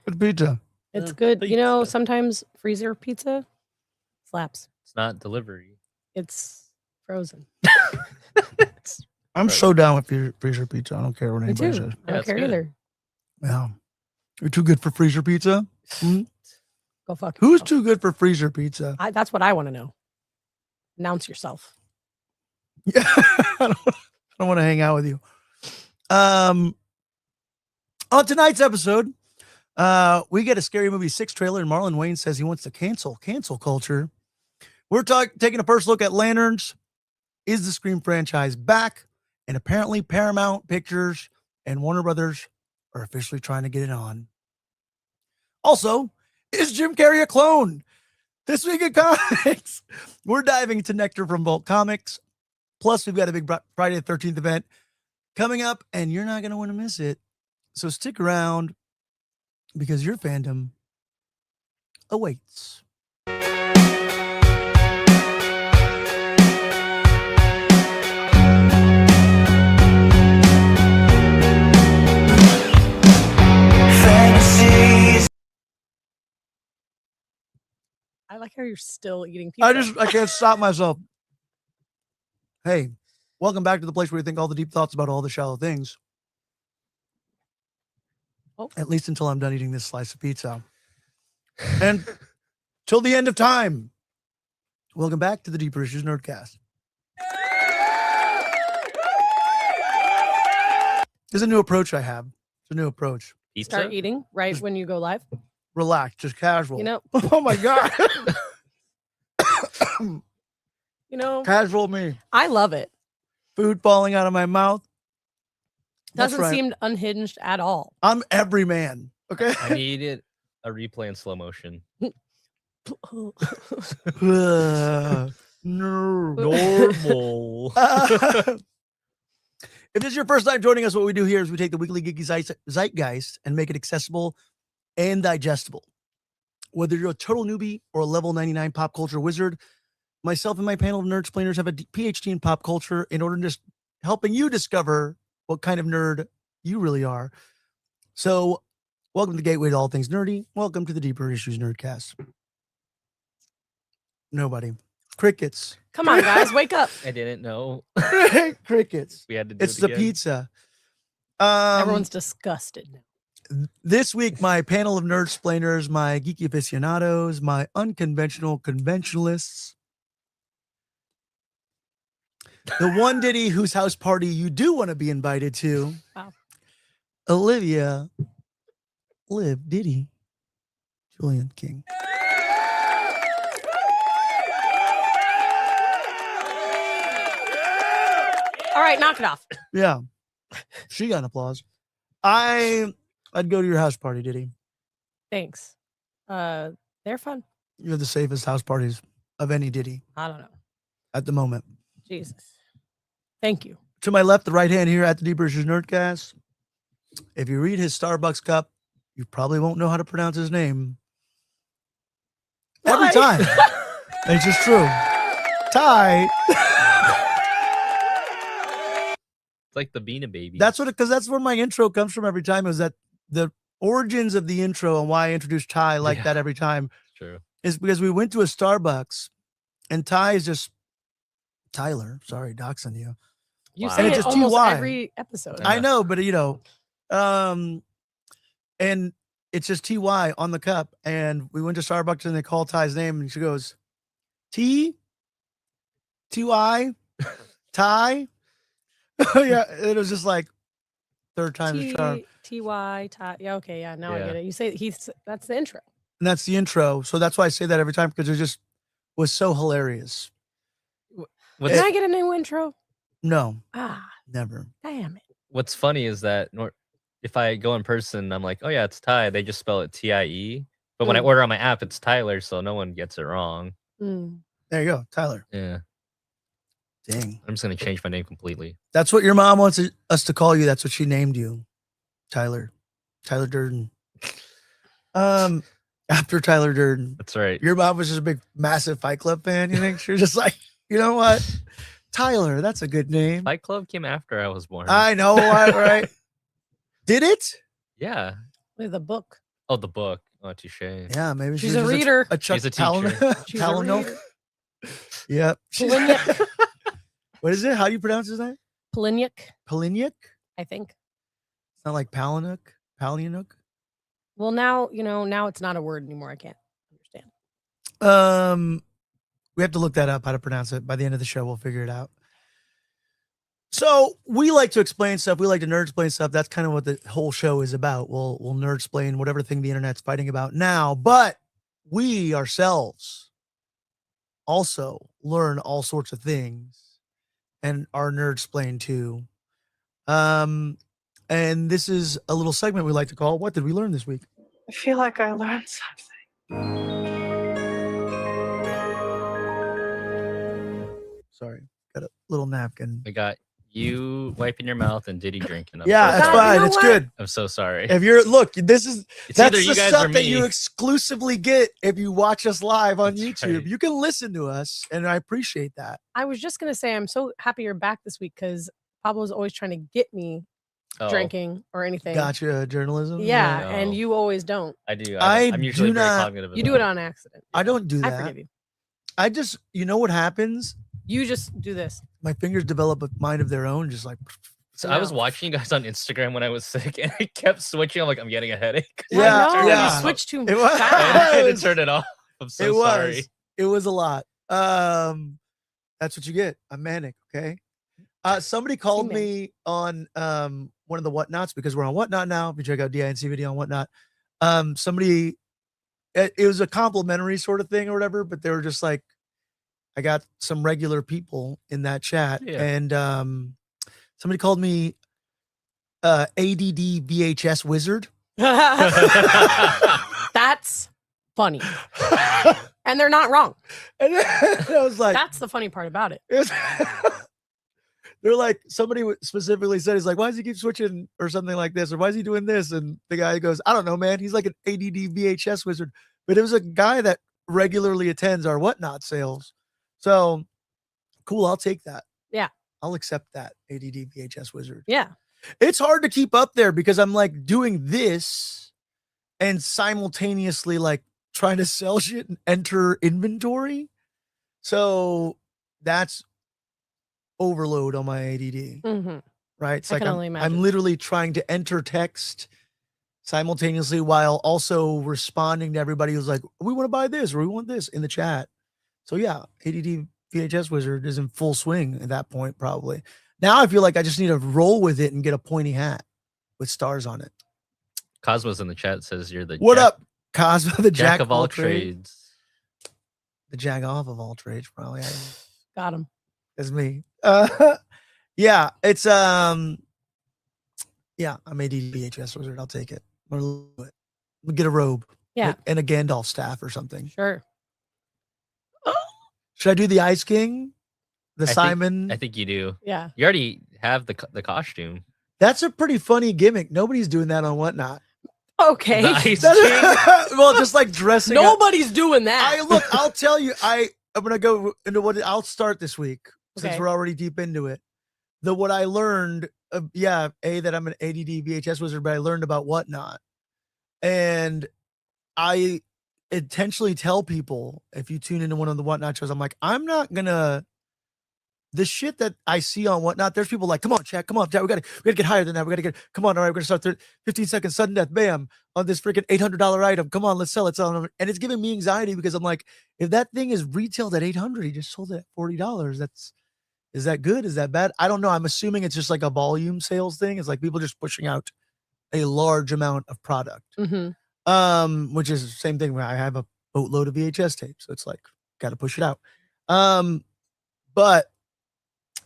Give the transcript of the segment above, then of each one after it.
Good pizza. It's good. You know, Pizza. sometimes freezer pizza slaps. It's not delivery. It's frozen. I'm Right. so down with freezer pizza. I don't care what Me anybody too. says. I don't it's care good. either. Yeah. You're too good for freezer pizza? Hmm? Go fuck Who's yourself. too good for freezer pizza? That's what I want to know. Announce yourself. Yeah. I don't want to hang out with you. On tonight's episode, we get a Scary Movie 6 trailer, and Marlon Wayans says he wants to cancel culture. We're taking a first look at Lanterns. Is the Scream franchise back? And apparently Paramount Pictures and Warner Brothers are officially trying to get it on. Also, is Jim Carrey a clone? This week in comics, we're diving into Nectar from Vault Comics. Plus, we've got a big Friday the 13th event coming up, and you're not going to want to miss it. So stick around because your fandom awaits. I like how you're still eating pizza. I can't stop myself. Hey, welcome back to the place where we think all the deep thoughts about all the shallow things. Oh. At least until I'm done eating this slice of pizza. And till the end of time. Welcome back to the Deeper Issues Nerdcast. There's a new approach I have. It's a new approach. Pizza? Start eating right when you go live. Relax, just casual. You know, Oh my God. you know, Casual me. I love it. Food falling out of my mouth. That's Doesn't right. seem unhinged at all. I'm every man. Okay. I needed a replay in slow motion. No. Normal. If this is your first time joining us, what we do here is we take the weekly geeky zeitgeist and make it accessible and digestible. Whether you're a total newbie or a level 99 pop culture wizard, myself and my panel of nerd explainers have a PhD in pop culture in order to just helping you discover what kind of nerd you really are. So welcome to Gateway to All Things Nerdy. Welcome to the Deeper Issues Nerdcast. Nobody. Crickets. Come on, guys, wake up. I didn't know. Crickets. We had to do It's it the again. pizza. Everyone's disgusted now. This week, my panel of nerd explainers, my geeky aficionados, my unconventional conventionalists, the one Diddy whose house party you do want to be invited to. Wow. Olivia, Liv, Diddy, Julian King. All right, knock it off. Yeah. She got an applause. I'd go to your house party, Diddy. Thanks. They're fun. You have the safest house parties of any Diddy I don't know. at the moment. Jesus. Thank you. To my left, the right hand here at the Deeper Issues Nerdcast. If you read his Starbucks cup, you probably won't know how to pronounce his name. Every Why? time. It's just true. Ty. It's like the Beanie Baby. Because that's where my intro comes from every time. Is that the origins of the intro and why I introduced Ty like that every time true. is because we went to a Starbucks and Ty is just Tyler. Sorry, doxing you. You Wow. say And it it's just almost TY. every episode. Yeah. I know, but and it's just TY on the cup. And we went to Starbucks and they called Ty's name and she goes, TY, Ty. Yeah, it was just like third time the charm. TY. Yeah, okay, yeah, now I Yeah. get it. You say that's the intro. And that's the intro. So that's why I say that every time because it just was so hilarious. What's, Can I get a new intro? No, Ah, never. damn it. what's funny is that if I go in person, I'm like, oh yeah, it's Ty. They just spell it TIE. But when I order on my app, it's Tyler, so no one gets it wrong. Mm. There you go, Tyler. Yeah. Dang. I'm just going to change my name completely. That's what your mom wants us to call you. That's what she named you. Tyler Durden. After Tyler Durden. That's right. Your mom was just a big, massive Fight Club fan. You think she was just like, you know what? Tyler, that's a good name. Fight Club came after I was born. I know, right? Did it? Yeah. With a book. Oh, the book. Oh, touche. Yeah, maybe She's she a was just reader. A Chuck She's a teacher. She's a Palahniuk. reader. Yep. Poliniuk. What is it? How do you pronounce his name? Poliniuk, Palahniuk? I think. It's not like Palahniuk? Palahniuk? Well, now, now it's not a word anymore. I can't understand. We have to look that up, how to pronounce it. By the end of the show, we'll figure it out. So we like to explain stuff. We like to nerd explain stuff. That's kind of what the whole show is about. We'll nerd explain whatever thing the internet's fighting about now. But we ourselves also learn all sorts of things and are nerd explained too. And this is a little segment we like to call What Did We Learn This Week? I feel like I learned something. Sorry, got a little napkin. I got you wiping your mouth and Diddy drinking. Yeah, so that's sorry. fine. You know It's what? good. I'm so sorry. If you're that's It's either the you guys stuff or that me. you exclusively get if you watch us live on That's YouTube. right. You can listen to us, and I appreciate that. I was just going to say, I'm so happy you're back this week because Pablo's always trying to get me Oh, drinking or anything. Gotcha, journalism. Yeah, No. and you always don't. I do. I I'm usually do very not- cognitive. You do it on accident. I don't do I that. forgive you. I just, you know what happens? You just do this. My fingers develop a mind of their own, just like. So I was No. watching you guys on Instagram when I was sick, and I kept switching. I'm like, I'm getting a headache. Yeah, I know, yeah. You switched too It was- I fast. had to turn it off. I'm so it sorry. was. It was a lot. That's what you get. I'm manic. Okay. Somebody called man. me on one of the Whatnots because we're on Whatnot now. If you check out DINC video on Whatnot, somebody, it was a complimentary sort of thing or whatever, but they were just like, I got some regular people in that chat, Yeah. and somebody called me ADD VHS wizard. That's funny. And they're not wrong. And I was like, That's the funny part about it. it was they're like, somebody specifically said, he's like, why does he keep switching or something like this? Or why is he doing this? And the guy goes, I don't know, man. He's like an ADD VHS wizard. But it was a guy that regularly attends our Whatnot sales. So cool. I'll take that. Yeah. I'll accept that ADD VHS wizard. Yeah. It's hard to keep up there because I'm like doing this and simultaneously like trying to sell shit and enter inventory. So that's overload on my ADD, hmm right? It's I like can only I'm imagine. literally trying to enter text simultaneously while also responding to everybody who's like, we want to buy this or we want this in the chat. So yeah, ADD VHS wizard is in full swing at that point, probably. Now I feel like I just need to roll with it and get a pointy hat with stars on it. Cosmos in the chat says you're the What jack, up, Cosmo, the jack of all trades. The jack off of all trades, probably. Got him. That's me. Yeah, it's yeah, I'm ADD VHS wizard. I'll take it. We'll get a robe. Yeah. And a Gandalf staff or something. Sure. Should I do the Ice King? The Simon? I think you do. Yeah. You already have the costume. That's a pretty funny gimmick. Nobody's doing that on Whatnot. Okay. The Ice King. Well, just like dressing up. Nobody's doing that. I'll tell you, I'm gonna go into what I'll start this week since Okay. we're already deep into it. What I learned, that I'm an ADD VHS wizard, but I learned about Whatnot, and I intentionally tell people if you tune into one of the Whatnot shows, I'm like, I'm not gonna. The shit that I see on Whatnot, there's people like, come on, chat, we gotta get higher than that. We gotta get, come on, all right, we're gonna start 15 seconds sudden death, bam, on this freaking $800 item. Come on, let's sell it. And it's giving me anxiety because I'm like, if that thing is retailed at $800, he just sold it at $40. Is that good? Is that bad? I don't know. I'm assuming it's just like a volume sales thing. It's like people just pushing out a large amount of product. Mm-hmm. Which is the same thing where I have a boatload of VHS tapes. So it's like, got to push it out. But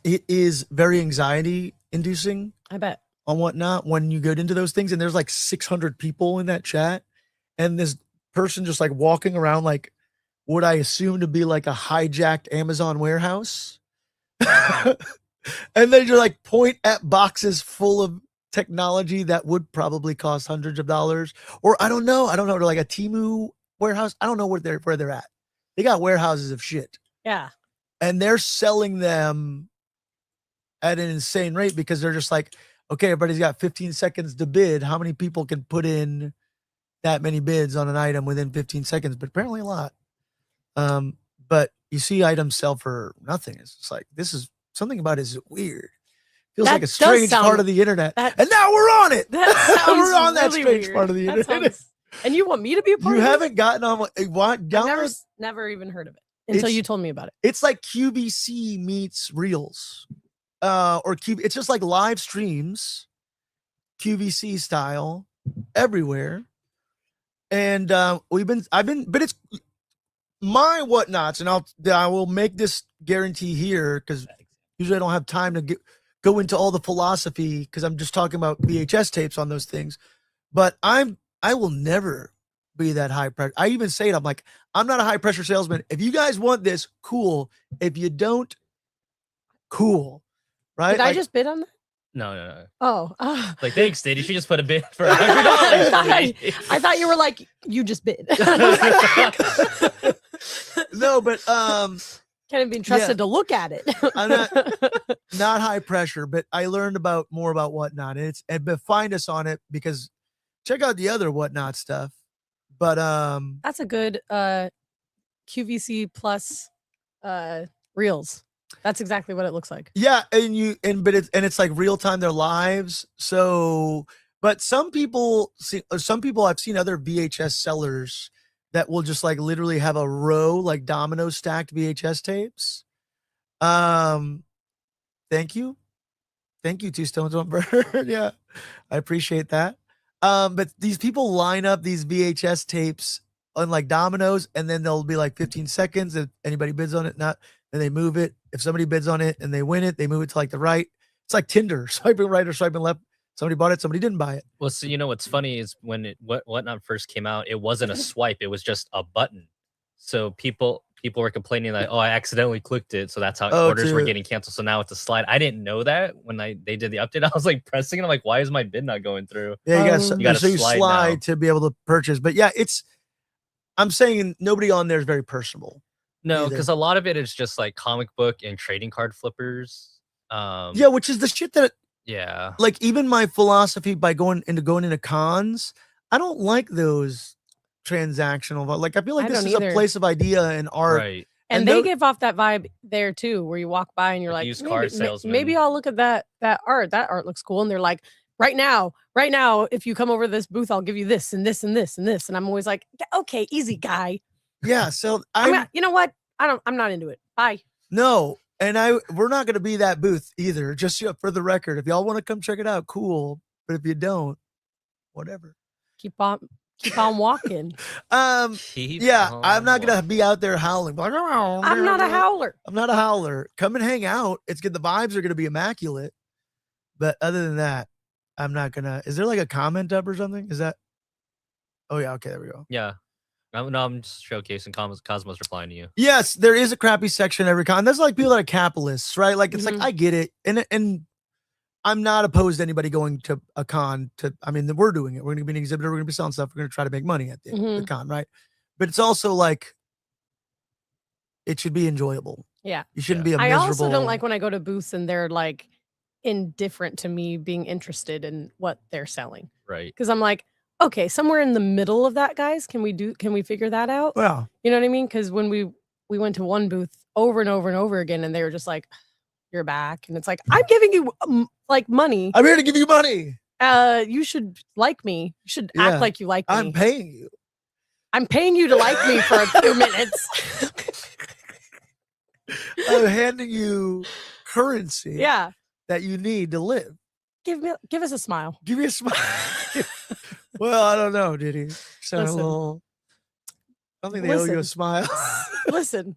it is very anxiety inducing I bet. on Whatnot when you get into those things. And there's like 600 people in that chat. And this person just like walking around like what I assume to be like a hijacked Amazon warehouse. And they just like point at boxes full of technology that would probably cost hundreds of dollars. Or I don't know. They're like a Temu warehouse. I don't know where they're at. They got warehouses of shit. Yeah. And they're selling them at an insane rate because they're just like, okay, everybody's got 15 seconds to bid. How many people can put in that many bids on an item within 15 seconds, but apparently a lot. But you see items sell for nothing. It's just like, this is something about it is weird. Feels That like a does strange sound- part of the internet. that- And now we're on it. That sounds we're on that really strange weird. part of the That internet. sounds- and you want me to be a part You of this? haven't gotten on what? I've Download. never even heard of it until It's- you told me about it. It's like QVC meets Reels, or It's just like live streams, QVC style, everywhere. And I've been, but it's my whatnots, and I will make this guarantee here because usually I don't have time to go into all the philosophy because I'm just talking about VHS tapes on those things. But I will never be that high pressure. I even say it. I'm like, I'm not a high pressure salesman. If you guys want this, cool. If you don't, cool. Right? Did I just bid on that? No. Oh, Like, thanks, dude. You should just put a bid for $100. I thought you were like, you just bid. No, but Can't be trusted to look at it. I'm not high pressure, but I learned more about whatnot. But find us on it because check out the other whatnot stuff. But That's a good QVC plus reels. That's exactly what it looks like. yeah, it's like real time their lives. So, but some people I've seen other VHS sellers that will just like literally have a row like domino stacked VHS tapes. Thank you, Two Stones One Bird. Yeah, I appreciate that. But these people line up these VHS tapes on like dominoes, and then they'll be like 15 seconds. If anybody bids on it, not, then they move it. If somebody bids on it and they win it, they move it to like the right. It's like Tinder, swiping right or swiping left. Somebody bought it, somebody didn't buy it. Well, so what's funny is when Whatnot first came out, it wasn't a swipe; it was just a button. So people were complaining like, "Oh, I accidentally clicked it," so that's how orders were getting canceled. So now it's a slide. I didn't know that when they did the update. I was like pressing it. I'm like, "Why is my bid not going through?" Yeah, you gotta slide to be able to purchase. But yeah, I'm saying nobody on there is very personable. No, either. because a lot of it is just like comic book and trading card flippers. Yeah, which is the shit that. Yeah. Like even my philosophy by going into cons, I don't like those transactional. Like I feel like I this don't is either. a place of idea and art. Right. And they give off that vibe there too, where you walk by and you're like, used car salesman. maybe I'll look at that art. That art looks cool. And they're like, right now, if you come over to this booth, I'll give you this and this and this and this. And I'm always like, okay, easy guy. Yeah. So you know what? I'm not into it. Bye. No. And we're not going to be that booth either. Just for the record, if y'all want to come check it out, cool. But if you don't, whatever. Keep on walking. Yeah, I'm not going to be out there howling. I'm not a howler. I'm not a howler. Come and hang out. It's good. The vibes are going to be immaculate. But other than that, I'm not going to. Is there like a comment up or something? Is that? Oh, yeah. Okay. There we go. Yeah. No, I'm just showcasing Cosmos replying to you. Yes, there is a crappy section every con. There's like people that are capitalists, right? Like it's like I get it, and I'm not opposed to anybody going to a con. We're doing it. We're going to be an exhibitor. We're going to be selling stuff. We're going to try to make money at the con, right? But it's also like it should be enjoyable. Yeah, you shouldn't be a I miserable. also don't like when I go to booths and they're like indifferent to me being interested in what they're selling. Right. Because I'm like, okay, somewhere in the middle of that, guys, can we figure that out? Well, you know what I mean? Because when we went to one booth over and over and over again, and they were just like, "You're back," and it's like, I'm giving you like money. I'm here to give you money. You should like me. You should act like you like me. I'm paying you. I'm paying you to like me for a few minutes. I'm handing you currency. Yeah, that you need to live. Give us a smile. Give me a smile. Well, I don't know, did he? Sound a little. I don't think they owe you a smile. Listen,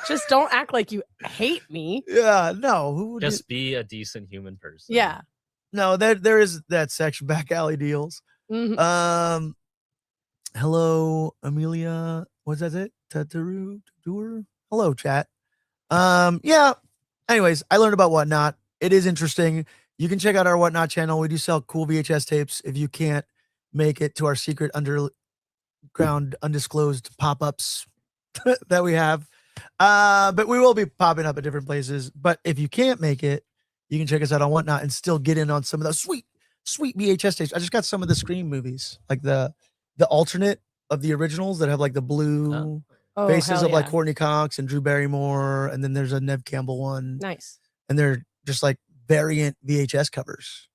just don't act like you hate me. Yeah, no. Who would just be a decent human person? Yeah. No, there is that section, back alley deals. Mm-hmm. Hello, Amelia. What's that? It? Tataru? Hello, chat. Yeah. Anyways, I learned about Whatnot. It is interesting. You can check out our Whatnot channel. We do sell cool VHS tapes. If you can't make it to our secret underground undisclosed pop-ups that we have, but we will be popping up at different places. But if you can't make it, you can check us out on Whatnot and still get in on some of those sweet VHS tapes. I just got some of the Scream movies, like the the alternate of the originals that have like the blue Oh, faces hell of like yeah. Courtney Cox and Drew Barrymore, and then there's a Nev Campbell one, Nice. and they're just like variant VHS covers.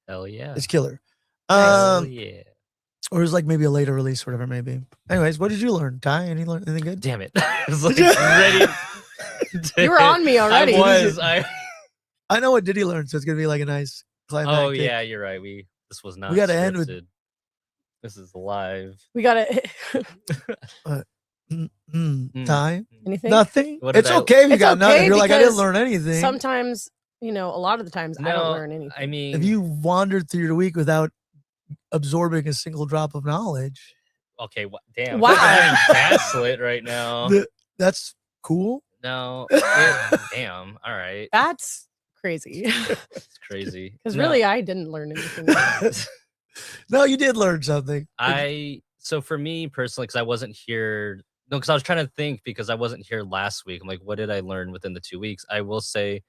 Hell yeah. It's killer. Hell yeah. Or it's like maybe a later release, whatever, maybe. Anyways, what did you learn, Ty? Anything good? Damn it. I was like ready. You were on me already. I know what did he learn, so it's gonna be like a nice climactic. Oh yeah, you're right. This was not. We gotta scripted. end with. This is live. We gotta. Ty? Anything? Nothing. What did It's I- okay if you It's got nothing. okay You're like, I didn't because learn anything. Sometimes, a lot of the times I don't learn anything. I mean, If you wandered through your week without absorbing a single drop of knowledge, okay, damn. Wow. I'm gaslit right now. that's cool. No. Damn. All right. That's crazy. It's crazy. Because No. really, I didn't learn anything. No, you did learn something. So for me personally, because I wasn't here. No, because I was trying to think because I wasn't here last week. I'm like, what did I learn within the 2 weeks? I will say,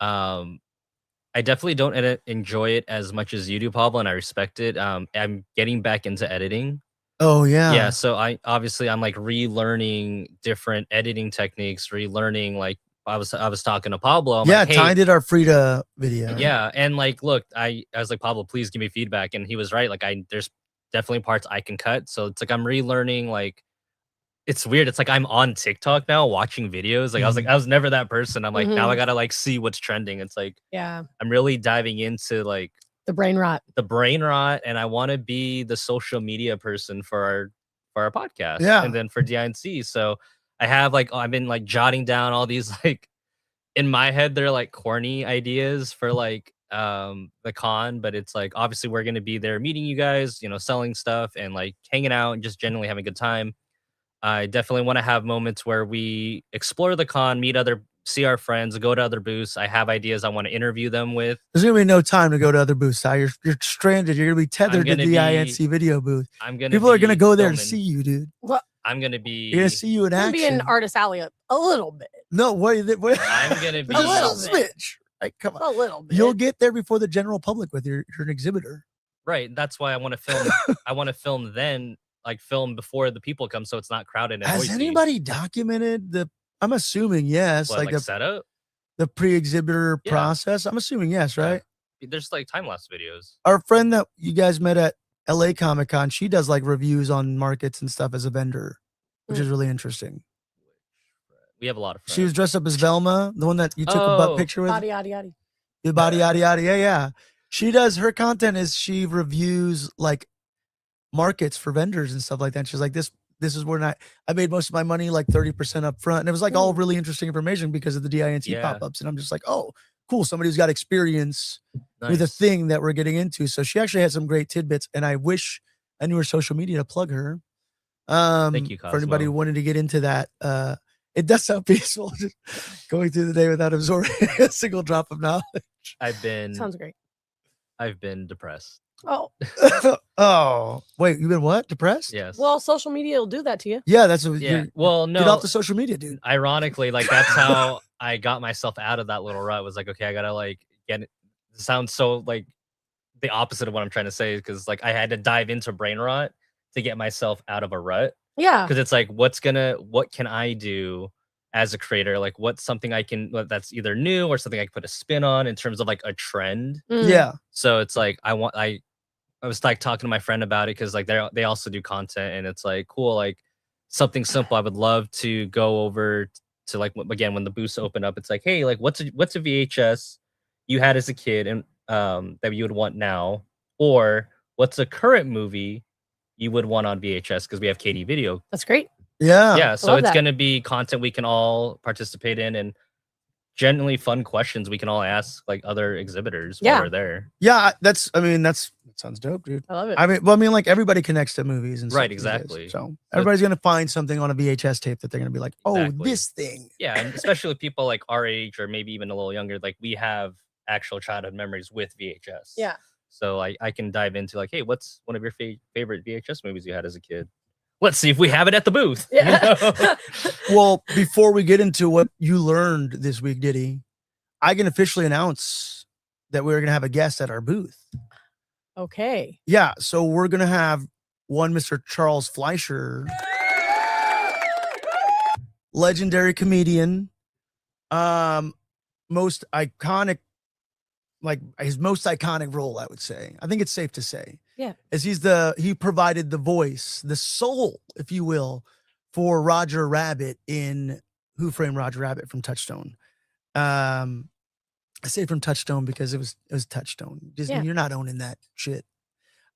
I definitely don't enjoy it as much as you do, Pablo, and I respect it. I'm getting back into editing. Oh yeah. Yeah. So I'm like relearning different editing techniques, relearning like I was talking to Pablo. I'm Yeah, like, hey, Ty did our Frida video. yeah, and like, look, I was like, Pablo, please give me feedback, and he was right. Like, there's definitely parts I can cut. So it's like I'm relearning. Like, it's weird. It's like I'm on TikTok now watching videos. Like I was never that person. I'm like now I gotta like see what's trending. It's like Yeah. I'm really diving into like The brain rot. and I want to be the social media person for our podcast. Yeah. And then for DINC. So I have like I've been like jotting down all these like in my head they're like corny ideas for like the con, but it's like obviously we're gonna be there meeting you guys, selling stuff and like hanging out and just generally having a good time. I definitely want to have moments where we explore the con, see our friends, go to other booths. I have ideas I want to interview them with. There's gonna be no time to go to other booths, Ty. You're stranded. You're gonna be tethered to the INC video booth. People are gonna go there to see you, dude. What? I'm gonna be. You're gonna see you in I'm action. gonna be in Artist Alley a little bit. No, wait. I'm gonna be A little bit. Switch. Like, come on. A little bit. You'll get there before the general public with you're an exhibitor. Right. That's why I want to film. I want to film then, like film before the people come, so it's not crowded. And Has noisy. anybody documented the? I'm assuming yes. What, like setup? The pre-exhibitor Yeah. process. I'm assuming yes, right? Yeah. There's like time lapse videos. Our friend that you guys met at LA Comic Con, she does like reviews on markets and stuff as a vendor, which is really interesting. We have a lot of friends. She was dressed up as Velma, the one that you took a butt picture with. Yada yada yada. The body yada yada. Yeah. She does her content is she reviews like markets for vendors and stuff like that. And she's like, this is where I made most of my money, like 30% up front. And it was like all really interesting information because of the DINC pop-ups. And I'm just like, oh, cool. Somebody who's got experience with a thing that we're getting into. So she actually had some great tidbits. And I wish I knew her social media to plug her. Thank you, Cosmo. For anybody who wanted to get into that. It does sound peaceful just going through the day without absorbing a single drop of knowledge. Sounds great. I've been depressed. Oh. Oh, wait, you've been what? Depressed? Yes. Well, social media will do that to you. Yeah, that's what. Yeah. Well, no. Get off the social media, dude. Ironically, like that's how I got myself out of that little rut. Was like, okay, I gotta like get it. It sounds so like the opposite of what I'm trying to say because like I had to dive into brain rot to get myself out of a rut. Yeah. Because it's like, what can I do as a creator? Like, what's something I can that's either new or something I can put a spin on in terms of like a trend. Yeah. So it's like I was like talking to my friend about it because like they also do content and it's like cool, like something simple. I would love to go over to like again when the booths open up. It's like, hey, like what's a VHS you had as a kid and that you would want now, or what's a current movie you would want on VHS because we have KD Video. That's great. Yeah. Yeah. So it's gonna be content we can all participate in and genuinely fun questions we can all ask like other exhibitors while we're there. Yeah, that sounds dope, dude. I love it. I mean, like everybody connects to movies and stuff Right, these exactly. days. So everybody's gonna find something on a VHS tape that they're gonna be like, oh, Exactly. this thing. Yeah, and especially with people like our age or maybe even a little younger, like we have actual childhood memories with VHS. Yeah. So I can dive into like, hey, what's one of your favorite VHS movies you had as a kid? Let's see if we have it at the booth. Yeah. Well, before we get into what you learned this week, Diddy, I can officially announce that we're gonna have a guest at our booth. Okay. Yeah, so we're gonna have one Mr. Charles Fleischer, legendary comedian, most iconic, like his most iconic role, I would say. I think it's safe to say. Yeah. As he provided the voice, the soul, if you will, for Roger Rabbit in Who Framed Roger Rabbit from Touchstone. I say from Touchstone because it was Touchstone. Disney, you're not owning that shit.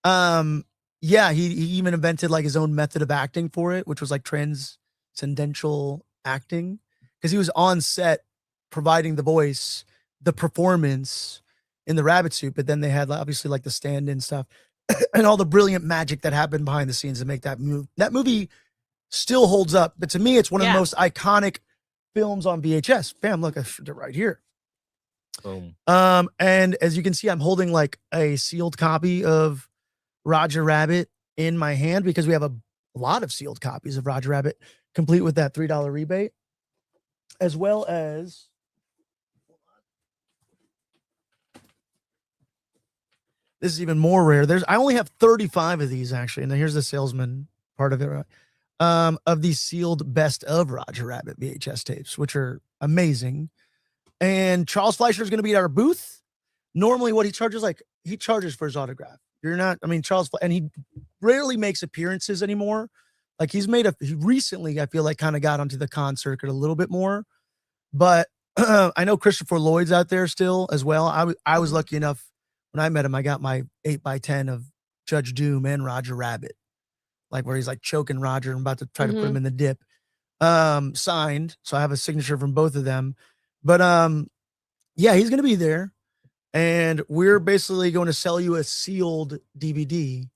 Yeah, he even invented like his own method of acting for it, which was like transcendental acting, because he was on set providing the voice, the performance in the rabbit suit, but then they had obviously like the stand-in stuff and all the brilliant magic that happened behind the scenes to make that move. That movie still holds up, but to me, it's one of the most iconic films on VHS. Bam, look, they're right here. Boom. And as you can see, I'm holding like a sealed copy of Roger Rabbit in my hand because we have a lot of sealed copies of Roger Rabbit, complete with that $3 rebate, as well as this is even more rare. I only have 35 of these actually, and then here's the salesman part of it, right? Of these sealed best of Roger Rabbit VHS tapes, which are amazing. And Charles Fleischer is going to be at our booth. Normally, what he charges for his autograph. And he rarely makes appearances anymore. Like he recently, I feel like, kind of got onto the con circuit a little bit more. But I know Christopher Lloyd's out there still as well. I was lucky enough when I met him, I got my 8x10 of Judge Doom and Roger Rabbit, like where he's like choking Roger and about to try to put him in the dip. Signed, so I have a signature from both of them. But yeah, he's gonna be there, and we're basically going to sell you a sealed DVD.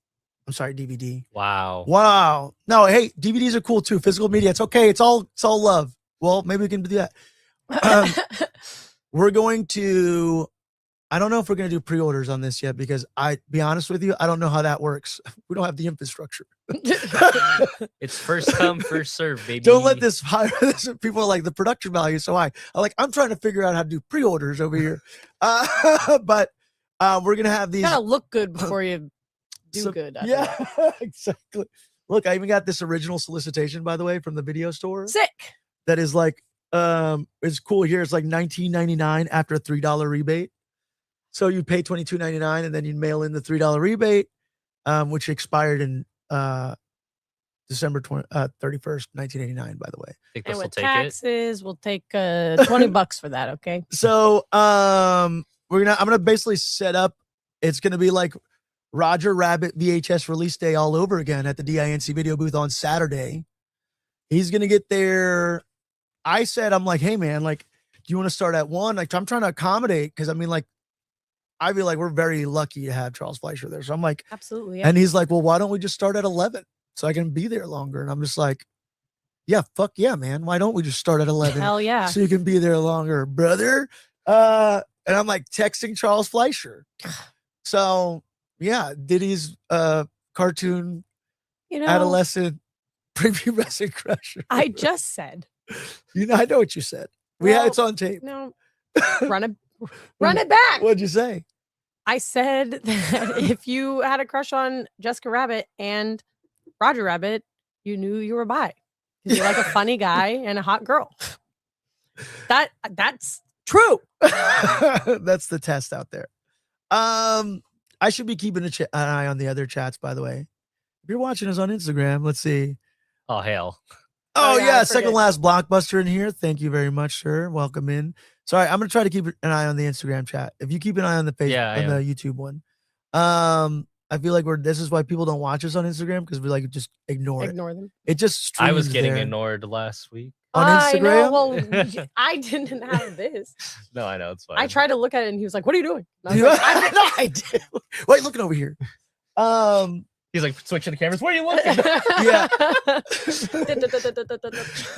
I'm sorry, DVD. Wow. No, hey, DVDs are cool too. Physical media, it's okay. It's all love. Well, maybe we can do that. We're going to. I don't know if we're going to do pre-orders on this yet because be honest with you, I don't know how that works. We don't have the infrastructure. It's first come, first serve, baby. Don't let this people are like the production value. So I'm trying to figure out how to do pre-orders over here. But we're going to have these. Gotta look good before you do good. Yeah, exactly. Look, I even got this original solicitation, by the way, from the video store. Sick. That is like, it's cool here. It's like $19.99 after a $3 rebate. So you pay $22.99 and then you mail in the $3 rebate, which expired in December 31st, 1989, by the way. And with taxes, we'll take $20 for that, okay? So I'm gonna basically set up, it's gonna be like Roger Rabbit VHS release day all over again at the DINC video booth on Saturday. He's gonna get there. I'm like, hey man, like, do you want to start at 1? Like, I'm trying to accommodate because I feel like we're very lucky to have Charles Fleischer there. So I'm like, absolutely. Yeah. And he's like, well, why don't we just start at 11 so I can be there longer? And I'm just like, yeah, fuck yeah, man. Why don't we just start at 11? Hell yeah. So you can be there longer, brother. And I'm like texting Charles Fleischer. So yeah, Diddy's cartoon adolescent preview wrestling crusher. I just said. I know what you said. It's on tape. No, run it back. What'd you say? I said that if you had a crush on Jessica Rabbit and Roger Rabbit, you knew you were bi. You're like a funny guy and a hot girl. That's true. That's the test out there. I should be keeping an eye on the other chats, by the way. If you're watching us on Instagram, let's see. Oh, hell. Oh yeah, second last blockbuster in here. Thank you very much, sir. Welcome in. Sorry, I'm gonna try to keep an eye on the Instagram chat. If you keep an eye on the Facebook and the YouTube one, I feel like this is why people don't watch us on Instagram because we like just ignore them. It just I was getting ignored last week on Instagram. Well, I didn't have this. No, I know it's fine. I tried to look at it and he was like, "What are you doing?" And I was like, I did. Wait, looking over here. He's like switching the cameras. Where are you looking? Yeah.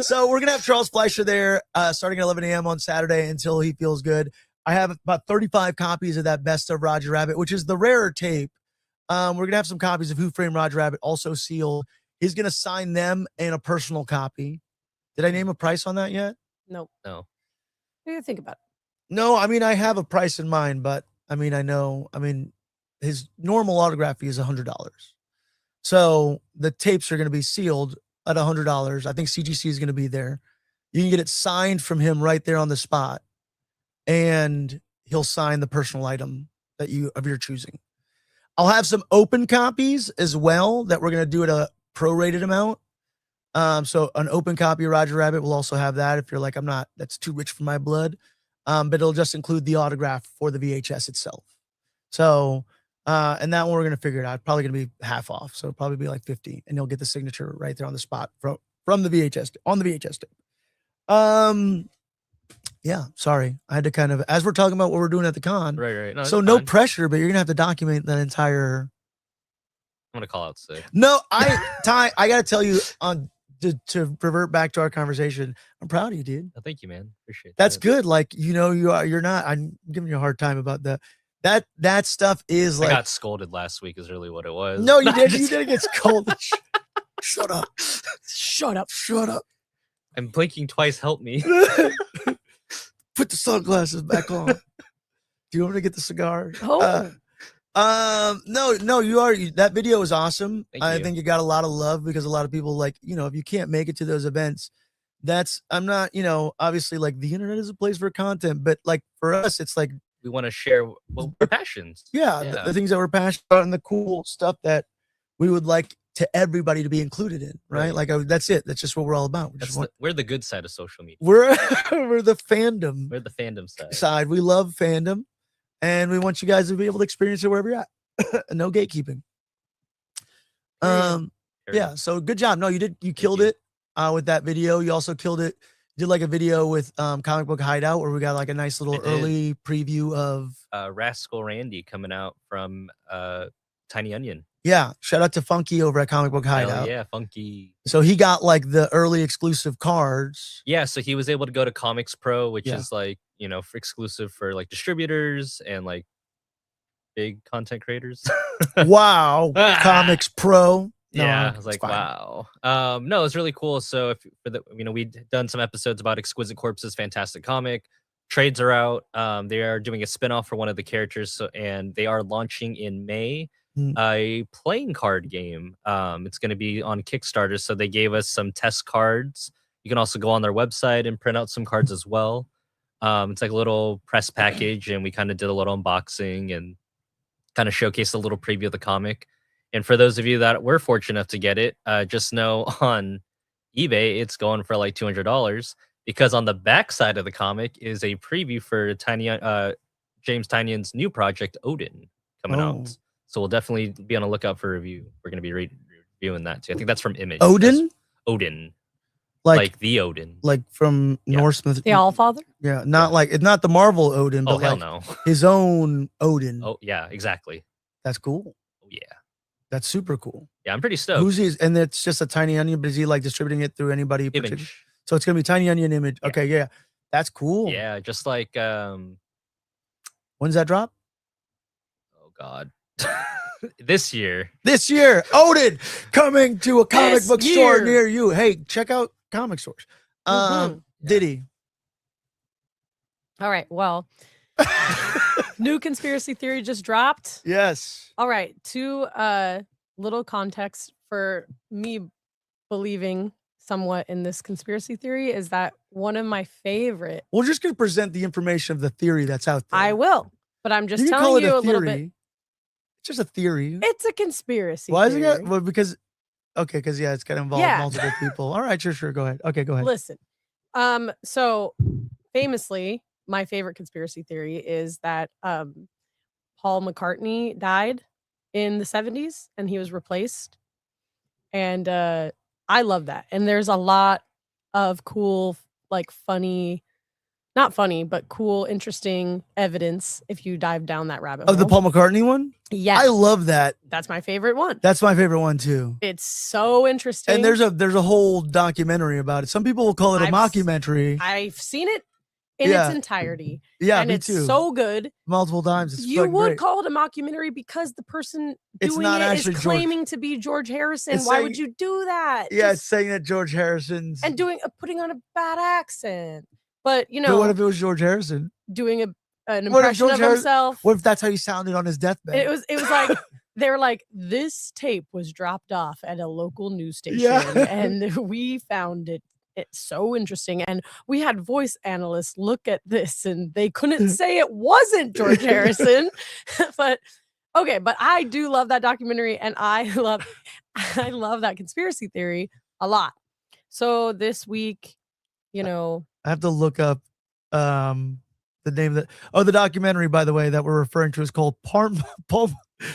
So we're gonna have Charles Fleischer there, starting at 11 a.m. on Saturday until he feels good. I have about 35 copies of that Best of Roger Rabbit, which is the rarer tape. We're gonna have some copies of Who Framed Roger Rabbit, also sealed. He's gonna sign them and a personal copy. Did I name a price on that yet? Nope. No. What do you think about it? No, I mean I have a price in mind, but I mean his normal autograph fee is $100. So the tapes are going to be sealed at $100. I think CGC is going to be there. You can get it signed from him right there on the spot, and he'll sign the personal item that of your choosing. I'll have some open copies as well that we're going to do at a prorated amount. So an open copy of Roger Rabbit will also have that if you're like, that's too rich for my blood. But it'll just include the autograph for the VHS itself. So, and that one we're going to figure it out. Probably going to be half off. So it'll probably be like 50, and you'll get the signature right there on the spot from the VHS, on the VHS tape. Yeah, sorry. I had to kind of, as we're talking about what we're doing at the con. Right. No, so no pressure, but you're going to have to document that entire. I'm going to call out sick. No, Ty, I got to tell you to revert back to our conversation. I'm proud of you, dude. Oh, thank you, man. Appreciate that. That's good. Like, you're not, I'm giving you a hard time about that stuff is like. I got scolded last week is really what it was. No, you didn't. You didn't get scolded. Shut up. Shut up. Shut up. I'm blinking twice. Help me. Put the sunglasses back on. Do you want me to get the cigar? Oh. No, you are. That video is awesome. I think you got a lot of love because a lot of people like, if you can't make it to those events, I'm not, obviously like the internet is a place for content, but like for us, it's like, we want to share our passions. Yeah. The things that we're passionate about and the cool stuff that we would like to everybody to be included in, right? Like that's it. That's just what we're all about. We're the good side of social media. We're the fandom. We're the fandom side. We love fandom, and we want you guys to be able to experience it wherever you're at. No gatekeeping. Yeah. So good job. No, you killed it with that video. You also killed it. You did like a video with Comic Book Hideout where we got like a nice little early preview of Rascal Randy coming out from Tiny Onion. Yeah, shout out to Funky over at Comic Book Hideout. Hell yeah, Funky. So he got like the early exclusive cards. Yeah, so he was able to go to Comics Pro, which is like, for exclusive for like distributors and like big content creators. Wow, Comics Pro. No, yeah, I was like, wow. No, it's really cool. So we'd done some episodes about Exquisite Corpses, fantastic comic. Trades are out. They are doing a spinoff for one of the characters, and they are launching in May. A playing card game. It's going to be on Kickstarter, so they gave us some test cards. You can also go on their website and print out some cards as well. It's like a little press package, and we kind of did a little unboxing and kind of showcased a little preview of the comic. And for those of you that were fortunate enough to get it, just know on eBay it's going for like $200 because on the back side of the comic is a preview for James Tynion's new project Odin coming out. So we'll definitely be on a lookout for a review. We're going to be reviewing that too. I think that's from Image. Odin? Odin. Like the Odin. Like from Norse myth. The Allfather? Yeah, it's not the Marvel Odin, but hell like no. His own Odin. Oh, yeah, exactly. That's cool. Oh, yeah. That's super cool. Yeah, I'm pretty stoked. Who's he? And it's just a Tiny Onion, but is he like distributing it through anybody? Image. So it's going to be Tiny Onion Image. Yeah. Okay, yeah. That's cool. Yeah, just like... When's that drop? Oh, God. This year, Odin coming to a comic book store near you. Hey, check out comic stores. Diddy. All right. Well, new conspiracy theory just dropped. Yes. All right. To little context for me believing somewhat in this conspiracy theory is that one of my favorite. We're just going to present the information of the theory that's out there. I will, but I'm just telling you a little bit. It's just a theory. It's a conspiracy. Why is it? Well, because it's gonna involve multiple people. All right, sure, go ahead. Okay, go ahead. Listen, so famously, my favorite conspiracy theory is that Paul McCartney died in the 70s and he was replaced, and I love that. And there's a lot of cool, like not funny, but cool, interesting evidence if you dive down that rabbit hole. Of the Paul McCartney one? Yeah. I love that. That's my favorite one. That's my favorite one too. It's so interesting. And there's a whole documentary about it. Some people will call it a mockumentary. I've seen it in its entirety. Yeah, and me it's too. so good. Multiple times. You would call it a mockumentary because the person doing it is claiming to be George Harrison. Why would you do that? Yeah, it's saying that George Harrison's and putting on a bad accent. But but what if it was George Harrison doing an impression of himself? What if that's how he sounded on his deathbed? It was like they're like, this tape was dropped off at a local news station, Yeah. and we found it's so interesting. And we had voice analysts look at this, and they couldn't say it wasn't George Harrison. But okay, but I do love that documentary, and I love that conspiracy theory a lot. So this week, you know, I have to look up the name of the documentary, by the way, that we're referring to is called Paul.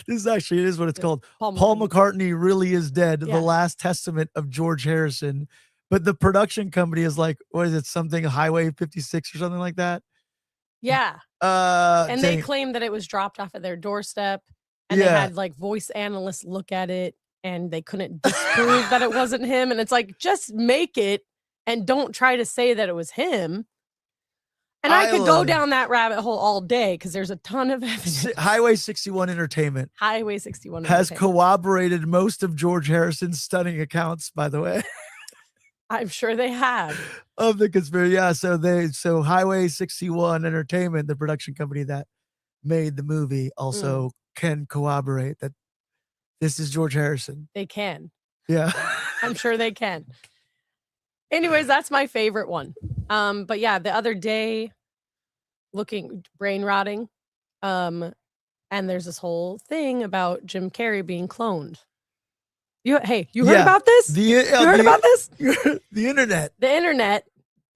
This is what it's called. Paul McCartney Really Is Dead, Yeah. The Last Testament of George Harrison. But the production company is like, what is it? Something Highway 56 or something like that. yeah. And they claimed that it was dropped off at their doorstep, and they had like voice analysts look at it, and they couldn't disprove that it wasn't him. And it's like, just make it and don't try to say that it was him. And I could go down that rabbit hole all day because there's a ton of evidence. Highway 61 Entertainment. Highway 61 has corroborated most of George Harrison's stunning accounts, by the way. I'm sure they have. Of the conspiracy. Yeah, so Highway 61 Entertainment, the production company that made the movie, also can corroborate that this is George Harrison. They can. Yeah. I'm sure they can. Anyways, that's my favorite one. But yeah, the other day, brain rotting, and there's this whole thing about Jim Carrey being cloned. You heard about this? You heard about this? The internet. The internet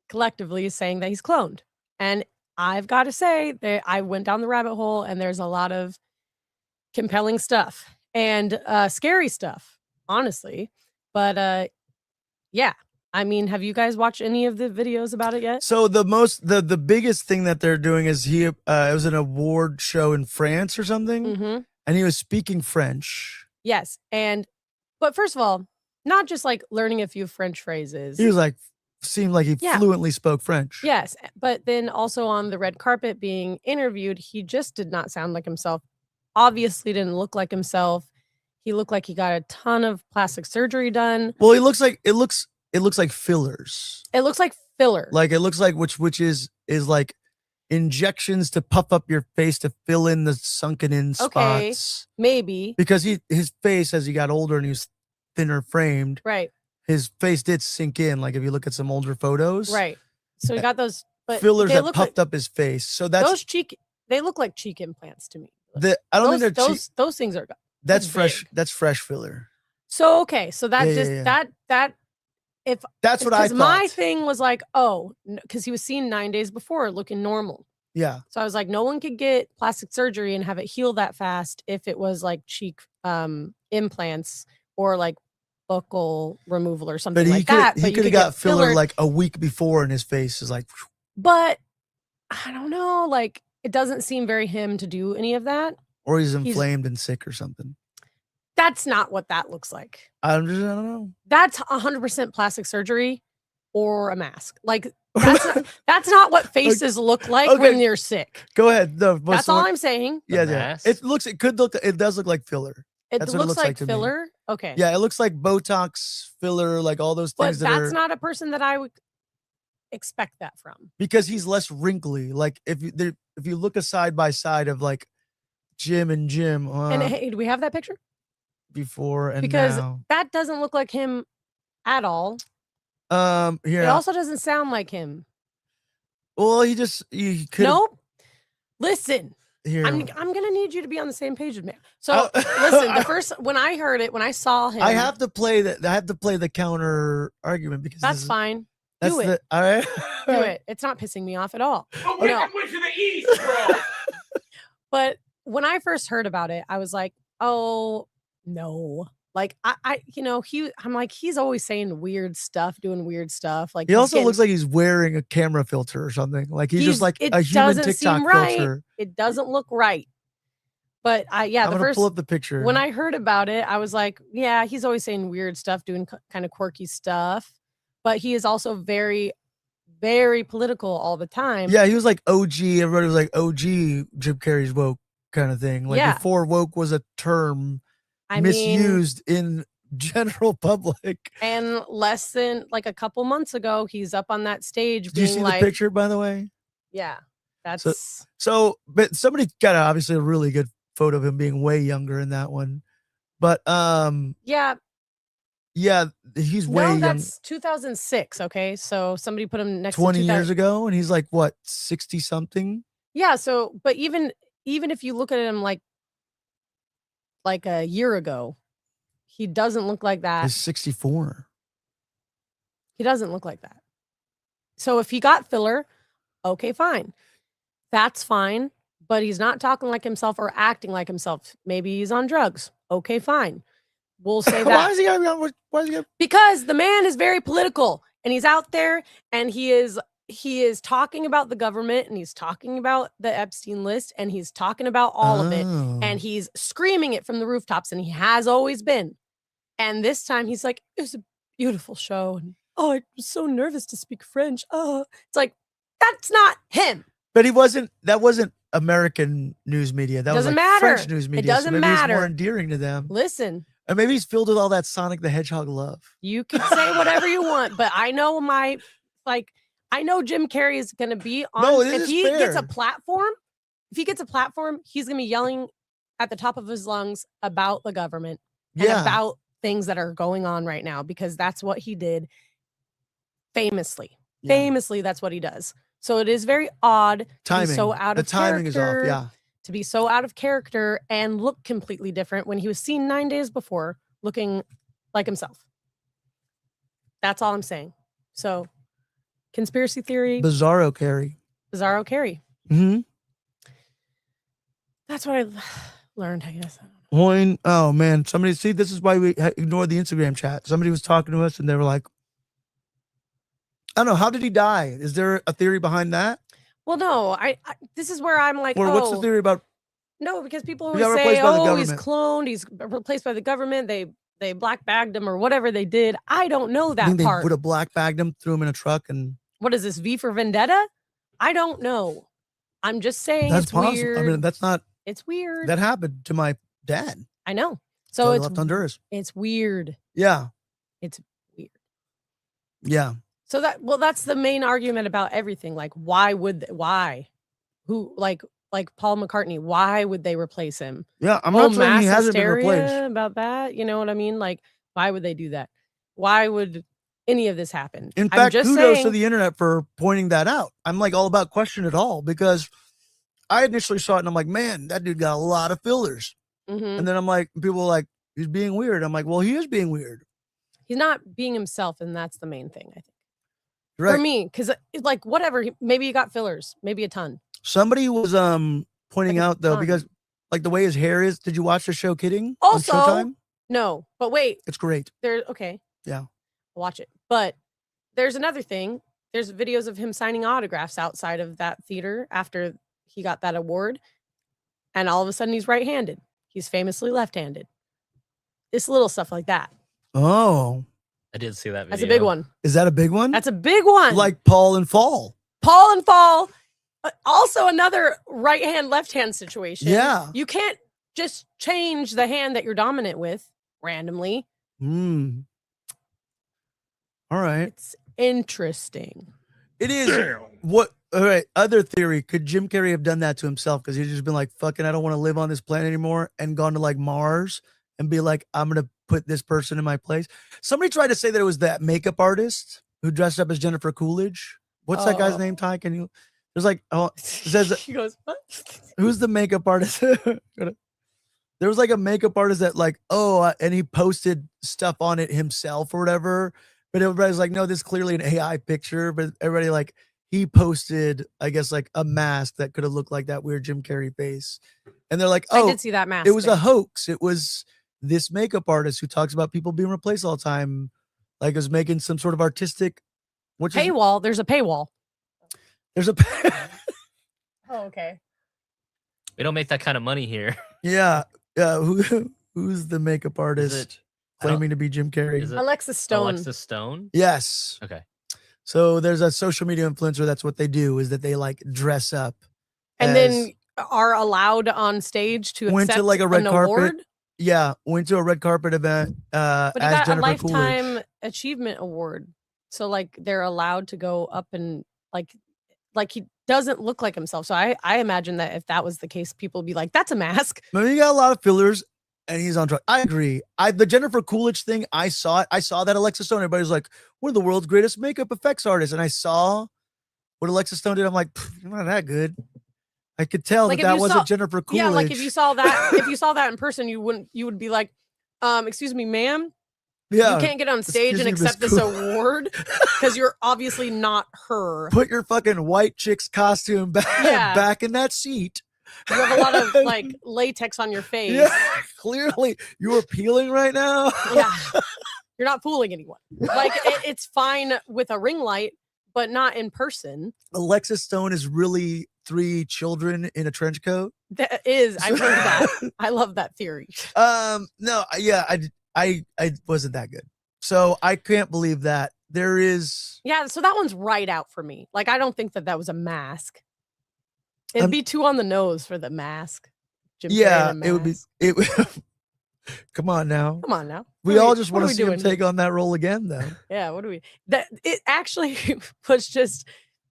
collectively is saying that he's cloned. And I've got to say that I went down the rabbit hole, and there's a lot of compelling stuff and scary stuff, honestly. But yeah. I mean, have you guys watched any of the videos about it yet? So the biggest thing that they're doing is it was an award show in France or something, and he was speaking French. Yes, but first of all, not just like learning a few French phrases. He was like, seemed like he fluently spoke French. Yes, but then also on the red carpet being interviewed, he just did not sound like himself. Obviously, didn't look like himself. He looked like he got a ton of plastic surgery done. Well, it looks like fillers. It looks like filler. Like it looks like which is like injections to puff up your face to fill in the sunken in spots. Maybe. Because his face, as he got older and he was thinner framed, right, his face did sink in. Like if you look at some older photos. Right. So he got those fillers that puffed up his face. So that's they look like cheek implants to me. I don't think they're those things are that's fresh. Big. That's fresh filler. So okay. So that that if that's what I thought. My thing was like, because he was seen 9 days before looking normal. Yeah. So I was like, no one could get plastic surgery and have it heal that fast if it was like cheek implants or like buccal removal or something like that. He could have got filler like a week before, and his face is like. But I don't know. Like it doesn't seem very him to do any of that. Or he's inflamed and sick or something. That's not what that looks like. I don't know. That's 100% plastic surgery or a mask. Like that's not what faces look like when you're sick. Go ahead. No, that's all I'm saying. Yeah. It does look like filler. It looks like filler. Okay. Yeah, it looks like Botox, filler, like all those things. But that's not a person that I would expect that from. Because he's less wrinkly. Like if you look a side by side of like Jim and Jim. And hey, do we have that picture? Before and because now. That doesn't look like him at all. Here. It also doesn't sound like him. Well, he could. Nope. Listen. Here. I'm gonna need you to be on the same page with me. So listen, when I heard it, when I saw him, I have to play the counter argument because that's fine. Do it. All right. Do it. It's not pissing me off at all. Oh, wait, I went to the east, bro. But when I first heard about it, I was like, oh no. Like I'm like, he's always saying weird stuff, doing weird stuff. Like he also looks like he's wearing a camera filter or something. Like he's just like a human TikTok filter. It doesn't look right. But I'm gonna pull up the picture. When I heard about it, I was like, yeah, he's always saying weird stuff, doing kind of quirky stuff. But he is also very, very political all the time. Yeah, he was like OG. Everybody was like OG Jim Carrey's woke kind of thing. Like before woke was a term misused in general public. And less than like a couple months ago, he's up on that stage. Did you see the picture, by the way? Yeah, that's so. But somebody got obviously a really good photo of him being way younger in that one. But Yeah, he's way no, young. that's 2006. Okay, so somebody put him next 20 to years ago, and he's like what 60 something. Yeah, so but even if you look at him like a year ago, he doesn't look like that. He's 64. He doesn't look like that. So if he got filler, okay, fine. That's fine. But he's not talking like himself or acting like himself. Maybe he's on drugs. Okay, fine. We'll say that. Why is he got? Because the man is very political and he's out there and he is talking about the government and he's talking about the Epstein list and he's talking about all of it and he's screaming it from the rooftops and he has always been. And this time he's like, it was a beautiful show. And I was so nervous to speak French. It's like, that's not him. But that wasn't American news media. That was Doesn't like matter. French news media. It doesn't so maybe matter. He's more endearing to them. Listen. And maybe he's filled with all that Sonic the Hedgehog love. You can say whatever you want, but I know I know Jim Carrey is going to be on. No, this if is he fair. gets a platform, he's going to be yelling at the top of his lungs about the government and about things that are going on right now, because that's what he did famously. Yeah. Famously, that's what he does. So it is very odd Timing. to be so out of the timing is off. Yeah. to be so out of character and look completely different when he was seen 9 days before looking like himself. That's all I'm saying. So, conspiracy theory. Bizarro Carey. Mm-hmm. That's what I learned, I guess. Oh man, this is why we ignore the Instagram chat. Somebody was talking to us and they were like, I don't know, how did he die? Is there a theory behind that? Well, no, I this is where I'm like, or what's the theory about? No, because people He got always say, replaced by the he's government. cloned, he's replaced by the government, they black bagged him or whatever they did. I don't know I that think part. They would have black bagged him, threw him in a truck, and What is this, V for Vendetta? I don't know. I'm just saying that's it's possible. weird. I mean, that's not. It's weird. That happened to my dad. I know. So So he it's left Honduras. it's weird. Yeah. It's weird. Yeah. So that's the main argument about everything. Like, why? Who, like Paul McCartney, why would they replace him? Yeah. I'm not saying mass he hasn't been hysteria replaced. about that. You know what I mean? Like, why would they do that? Why would any of this happen? In I'm fact, just kudos saying, to the internet for pointing that out. I'm like all about question it all, because I initially saw it and I'm like, man, that dude got a lot of fillers. Mhm. And then I'm like, people are like, he's being weird. I'm like, well, he is being weird. he's not being himself, and that's the main thing, I think. Right. For me, because like whatever, maybe he got fillers, maybe a ton. Somebody was pointing Like a out though, ton. because like the way his hair is. Did you watch the show Kidding? Also, on Showtime? No, but wait, It's great. okay. Yeah. I'll watch it. But there's another thing. There's videos of him signing autographs outside of that theater after he got that award. And all of a sudden he's right-handed. He's famously left-handed. It's little stuff like that. Oh, I did see that video. That's a big one. is that a big one? That's a big one. like Paul and Fall. Paul and Fall. Also another right hand, left hand situation. Yeah. You can't just change the hand that you're dominant with randomly. Hmm. All right. It's interesting. It is. What? All right. Other theory. Could Jim Carrey have done that to himself? Because he's just been like, fucking, I don't want to live on this planet anymore, and gone to like Mars and be like, I'm going to put this person in my place. Somebody tried to say that it was that makeup artist who dressed up as Jennifer Coolidge. What's that guy's name, Ty? Can you? There's like, oh, it says, He goes, what? who's the makeup artist? There was like a makeup artist that like, and he posted stuff on it himself or whatever. But everybody's like, no, this is clearly an AI picture. But everybody like, he posted, I guess, like a mask that could have looked like that weird Jim Carrey face. And they're like, I oh, did see that mask. it was a thing. hoax. It was this makeup artist who talks about people being replaced all the time. Like was making some sort of artistic, paywall. There's a paywall. There's a, Oh, okay. We don't make that kind of money here. yeah. Who's the makeup artist claiming to be Jim Carrey? Is it Alexis Stone. Alexis Stone? Yes. Okay. So there's a social media influencer. That's what they do, is that they like dress up. And as- then are allowed on stage to Went to, accept like, a red an carpet award. yeah, went to a red carpet event But he as got a Jennifer lifetime Coolidge. achievement award. So like they're allowed to go up and like doesn't look like himself. So I imagine that if that was the case, people would be like, that's a mask. Maybe he got a lot of fillers and he's on drugs. I agree. The Jennifer Coolidge thing, I saw it. I saw that Alexa Stone. Everybody's like, one of the world's greatest makeup effects artists. And I saw what Alexa Stone did. I'm like, not that good. I could tell Like, that if you wasn't saw- Jennifer Coolidge. Yeah, like if you saw that in person, you would be like, excuse me, ma'am, yeah, you can't get on stage excuse and me, Miss accept this Cool- award because you're obviously not her. put your fucking white chick's costume back, Yeah. back in that seat. You have a lot of like latex on your face. Yeah, clearly you are peeling right now. Yeah. You're not fooling anyone. Like it's fine with a ring light, but not in person. Alexa Stone is really 3 children in a trench coat. That is, I've heard that. I love that theory. No, yeah, I wasn't that good. So I can't believe that. There is Yeah, so that one's right out for me. Like I don't think that was a mask. It'd be too on the nose for the mask. Jim yeah, Carrey in a it would be mask. it Come on now. Come on now. We What are all just what want are to we see him doing? take on that role again though. Yeah, what do we that it actually was just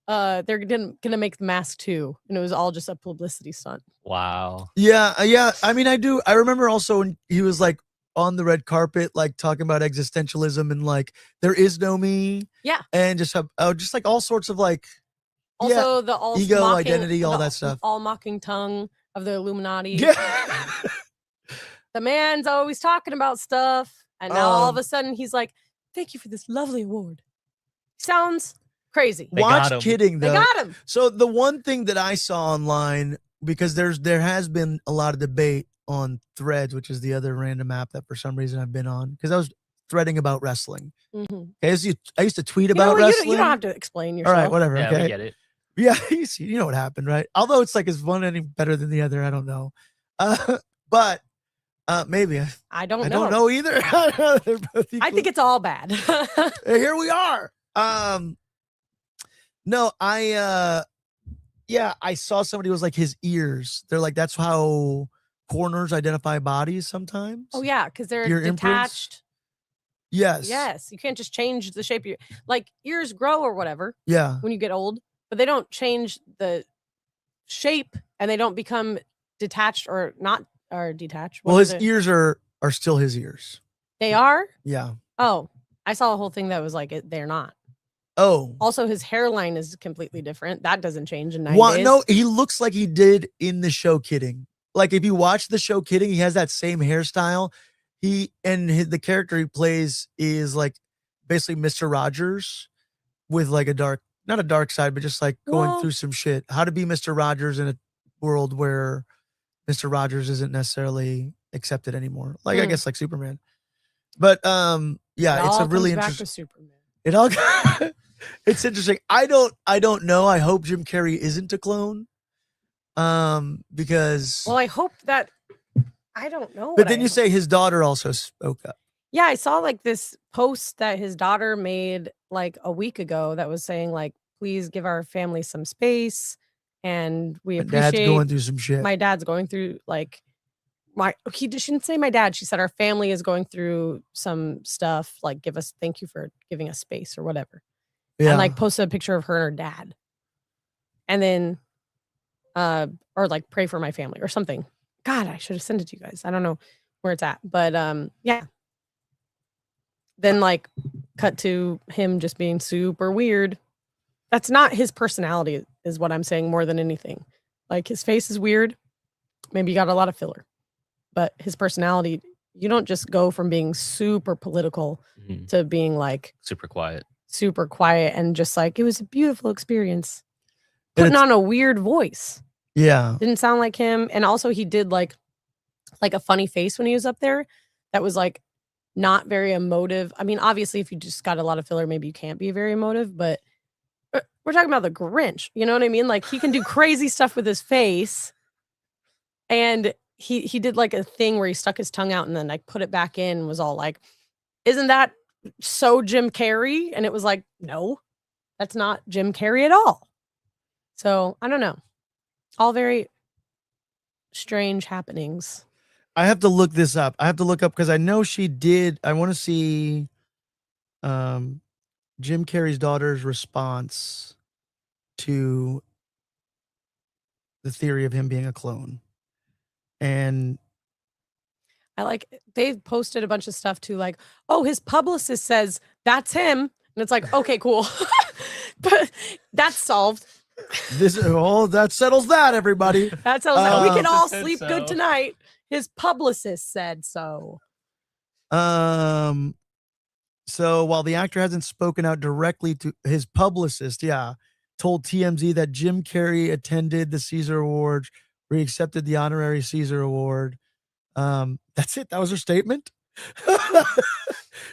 they're gonna make the mask 2 and it was all just a publicity stunt. Wow. Yeah, yeah. I mean, I remember also when he was like on the red carpet, like talking about existentialism and like there is no me. Yeah. And just just like all sorts of like Also the all ego, mocking, identity, all the that stuff. all mocking tongue of the Illuminati. Yeah. The man's always talking about stuff, and now all of Um, a sudden he's like, "Thank you for this lovely award." Sounds crazy. They got Watch him. kidding They though. got him. So the one thing that I saw online, because there has been a lot of debate on Threads, which is the other random app that for some reason I've been on, because I was threading about wrestling. Mhm. Okay, I used to tweet You know about what? wrestling. You don't have to explain All yourself. right, whatever. Yeah, okay. we get it. Yeah, you know what happened, right? Although it's like, is one any better than the other? I don't know. But maybe I don't I know. don't know either. They're both I think equal. it's all bad. Here we are. No, yeah, I saw somebody was like his ears. They're like, that's how coroners identify bodies sometimes. Oh yeah, because they're Your imprints? detached. Yes. Yes, you can't just change the shape. Your like ears grow or whatever Yeah. when you get old, but they don't change the shape and they don't become detached or not or detached. What Well, is his it? ears are still his ears. They are. Yeah. Oh, I saw a whole thing that was like they're not. Oh. Also, his hairline is completely different. That doesn't change in 9 What? days. No, he looks like he did in the show Kidding. Like if you watch the show Kidding, he has that same hairstyle. The character he plays is like basically Mr. Rogers with like not a dark side, but just like going Well- through some shit. How to be Mr. Rogers in a world where Mr. Rogers isn't necessarily accepted anymore. Like I Hmm. guess like Superman. But yeah, It it's a all really comes back interesting. to Superman. It all it's interesting. I don't know. I hope Jim Carrey isn't a clone. Because Well, I hope that I don't know. but what then I you hope. say his daughter also spoke up. Yeah, I saw like this post that his daughter made like a week ago that was saying like, please give our family some space, and we My dad's appreciate going through some shit. my dad's going through like she shouldn't say my dad. She said our family is going through some stuff. Like, thank you for giving us space or whatever. Yeah. And like posted a picture of her and her dad. And then or like pray for my family or something. God, I should have sent it to you guys. I don't know where it's at. But yeah. Then like cut to him just being super weird. That's not his personality, is what I'm saying more than anything. Like his face is weird. Maybe you got a lot of filler. But his personality, you don't just go from being super political Mhm. to being like Super quiet. super quiet and just like it was a beautiful experience. And Putting it's- on a weird voice. yeah. Didn't sound like him. And also he did like a funny face when he was up there that was like not very emotive. I mean, obviously if you just got a lot of filler, maybe you can't be very emotive, but we're talking about the Grinch. You know what I mean? Like he can do crazy stuff with his face. And he did like a thing where he stuck his tongue out and then like put it back in and was all like, isn't that so Jim Carrey? And it was like, no, that's not Jim Carrey at all. So I don't know. All very strange happenings. I have to look this up. I have to look up because I know she did. I want to see Jim Carrey's daughter's response to the theory of him being a clone. And they posted a bunch of stuff too, like, oh, his publicist says that's him. And it's like, okay, cool. But that's solved. That settles that, everybody. That settles that. We can all Said sleep so. good tonight. His publicist said so. So while the actor hasn't spoken out directly to his publicist, told TMZ that Jim Carrey attended the Caesar Awards, where he accepted the honorary Caesar Award. That's it. That was her statement.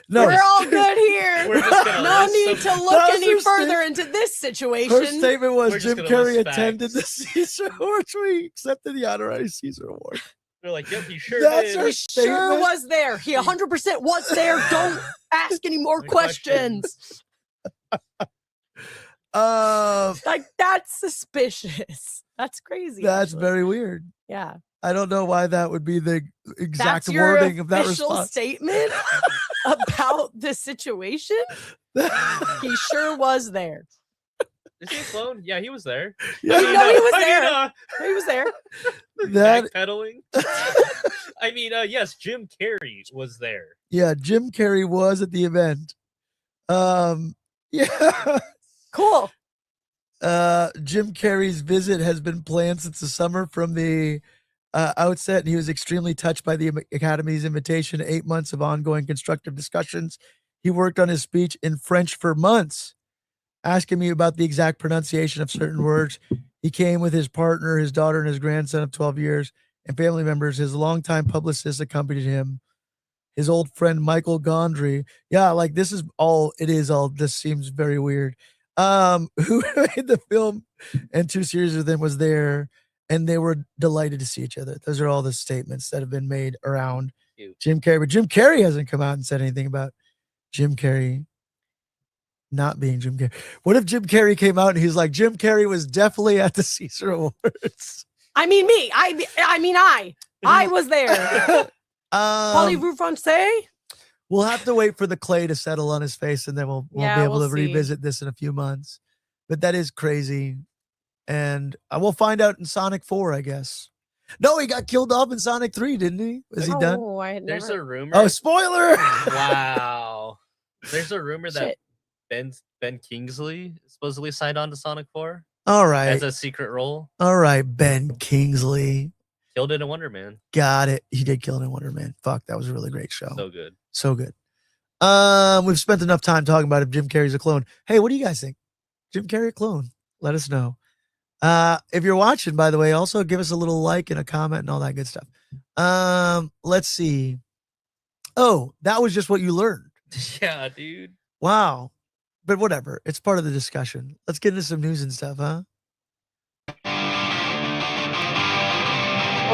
No, We're all good here. We're just gonna No list need some- to look That was any her further sta- into this situation. her statement was We're just Jim gonna Carrey list attended the facts. Caesar Awards, where he accepted the honorary Caesar Award. They're like, yep, he sure That's did. her He sure statement? was there. He 100% was there. Don't ask any more Any questions. Like, that's suspicious. That's crazy. That's actually. very weird. Yeah. I don't know why that would be the exact That's your wording of that official response. statement about the situation. He sure was there. Is he a clone? Yeah, he was there. Yeah, No, he was I there. mean, He was there. that backpedaling. I mean, yes, Jim Carrey was there. yeah, Jim Carrey was at the event. Yeah. Cool. Jim Carrey's visit has been planned since the summer from the outset, and he was extremely touched by the Academy's invitation. 8 months of ongoing constructive discussions. He worked on his speech in French for months, asking me about the exact pronunciation of certain words. He came with his partner, his daughter, and his grandson of 12 years, and family members. His longtime publicist accompanied him. His old friend Michael Gondry. Yeah, like this seems very weird. Who made the film and 2 series with him was there, and they were delighted to see each other. Those are all the statements that have been made around Cute. Jim Carrey. But Jim Carrey hasn't come out and said anything about Jim Carrey not being Jim Carrey. What if Jim Carrey came out and he's like, Jim Carrey was definitely at the Caesar Awards? I mean, me. I was there. Parlez-vous français? We'll have to wait for the clay to settle on his face, and then we'll Yeah, be able we'll to see. revisit this in a few months. But that is crazy. And I will find out in Sonic 4, I guess. No, he got killed off in Sonic 3, didn't he? Is he done? Oh, I had There's never. a rumor. Oh, spoiler! Wow. There's a rumor that Shit. Ben Kingsley supposedly signed on to Sonic 4 All right. as a secret role. All right, Ben Kingsley. Killed it in Wonder Man. Got it. He did kill it in Wonder Man. Fuck, that was a really great show. So good. So good. We've spent enough time talking about if Jim Carrey's a clone. Hey, what do you guys think? Jim Carrey a clone? Let us know. If you're watching, by the way, also give us a little like and a comment and all that good stuff. Let's see. Oh, that was just what you learned. Yeah, dude. Wow. But whatever. It's part of the discussion. Let's get into some news and stuff, huh?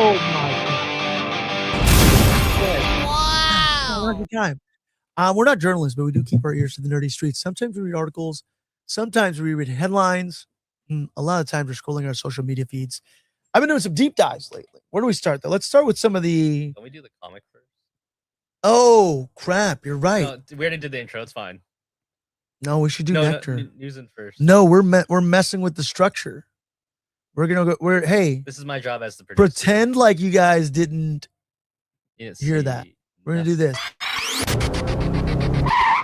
Oh my God. Wow. Every time. We're not journalists, but we do keep our ears to the nerdy streets. Sometimes we read articles. Sometimes we read headlines. A lot of times we're scrolling our social media feeds. I've been doing some deep dives lately. Where do we start though? Let's start with some of the. Can we do the comic first? Oh crap! You're right. No, we already did the intro. It's fine. No, we should do Nectar. News in first. No, we're messing with the structure. We're gonna go. Hey, This is my job as the producer. pretend like you guys didn't Yes, hear that. We're gonna do this.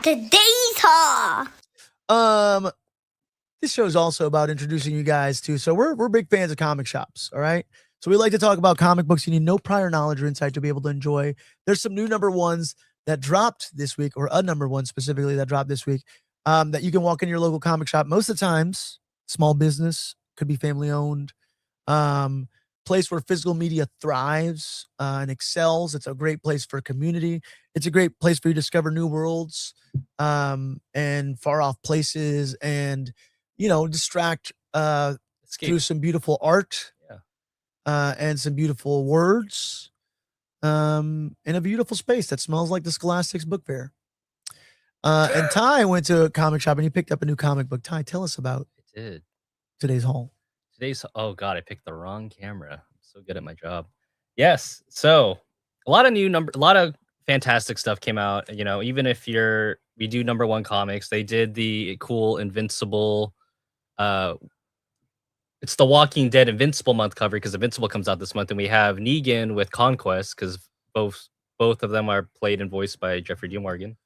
The data. This show is also about introducing you guys to. So we're big fans of comic shops. All right. So we like to talk about comic books you need no prior knowledge or insight to be able to enjoy. There's some new number ones that dropped this week, or a number one specifically that dropped this week, that you can walk in your local comic shop. Most of the times, small business, could be family owned, place where physical media thrives and excels. It's a great place for community. It's a great place for you to discover new worlds and far off places, and distract Escape. through some beautiful art. And some beautiful words in a beautiful space that smells like the Scholastics Book Fair. And Ty went to a comic shop and he picked up a new comic book. Ty, tell us about I did. today's haul. Oh god, I picked the wrong camera. I'm so good at my job. Yes. So a lot of fantastic stuff came out. Even if we do number one comics, they did the cool Invincible It's the Walking Dead Invincible month cover because Invincible comes out this month, and we have Negan with Conquest because both of them are played and voiced by Jeffrey Dean Morgan.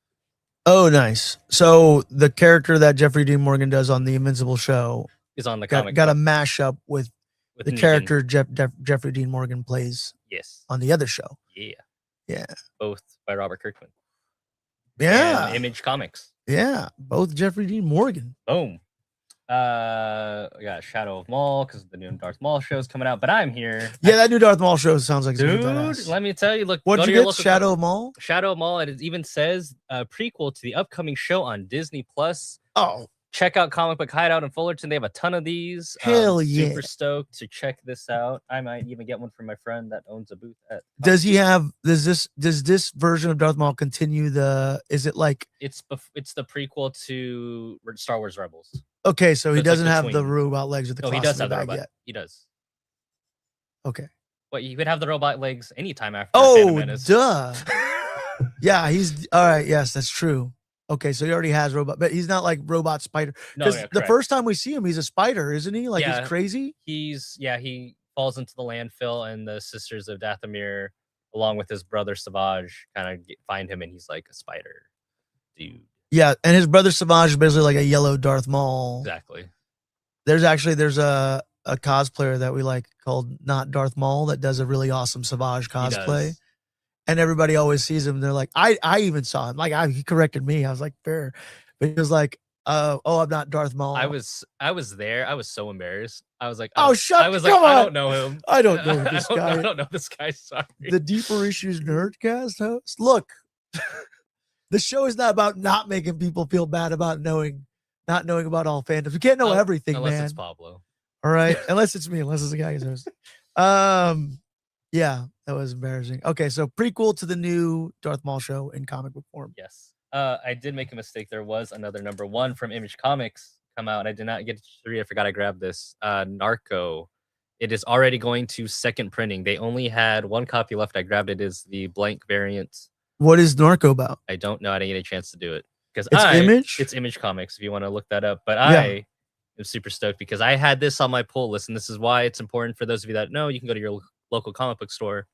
Oh, nice. So the character that Jeffrey Dean Morgan does on the Invincible show Is on the got comic. a book mashup with the Negan. character Jeffrey Dean Morgan plays Yes. on the other show. Yeah. Yeah. Both by Robert Kirkman. Yeah. And Image Comics. Yeah. Both Jeffrey Dean Morgan. Boom. We got Shadow of Maul because the new Darth Maul show is coming out, but I'm here. Yeah, that new Darth Maul show sounds like Dude, badass. let me tell you, look. What'd go you to your get? local Shadow of Maul? Shadow of Maul, and it even says a prequel to the upcoming show on Disney Plus. Oh, Check out Comic Book Hideout in Fullerton. They have a ton of these. Hell yeah. Super stoked to check this out. I might even get one from my friend that owns a booth at. does this version of Darth Maul continue is it like It's the prequel to Star Wars Rebels. okay, so he it's like doesn't have the between- robot legs with the No, he claws does in have the bag robot. yet. He does. Okay. What, you could have the robot legs anytime after. Oh, Phantom Menace. duh. Yeah, he's all right. Yes, that's true. Okay, so he already has robot, but he's not like robot spider. No, Because yeah, the correct. first time we see him, he's a spider, isn't he? Like Yeah. he's crazy. He falls into the landfill, and the Sisters of Dathomir, along with his brother Savage, kind of find him, and he's like a spider dude. Yeah, and his brother Savage is basically like a yellow Darth Maul. Exactly. There's a cosplayer that we like called Not Darth Maul that does a really awesome Savage He cosplay. does. And everybody always sees him. They're like, I even saw him. Like he corrected me. I was like, fair. But he was like, oh, I'm not Darth Maul. I was there. I was so embarrassed. I was like, Oh, shut- I was like, come I on. don't know him. I don't know this I guy. don't know this guy. Sorry. The Deeper Issues Nerdcast host. Look, the show is not about not making people feel bad about not knowing about all fandoms. We can't know everything, unless man. it's Pablo. All right, unless it's me, unless it's the guy who's host. Yeah, that was embarrassing. Okay, so prequel to the new Darth Maul show in comic book form. Yes. I did make a mistake. There was another #1 from Image Comics come out, and I did not get to 3. I forgot I grabbed this. Narco. It is already going to second printing. They only had 1 copy left. I grabbed it. Is the blank variant. What is Narco about? I don't know. I didn't get a chance to do it because It's Image? It's Image Comics. If you want to look that up, but Yeah. I am super stoked because I had this on my pull list, and this is why it's important for those of you that know. You can go to your local comic book store,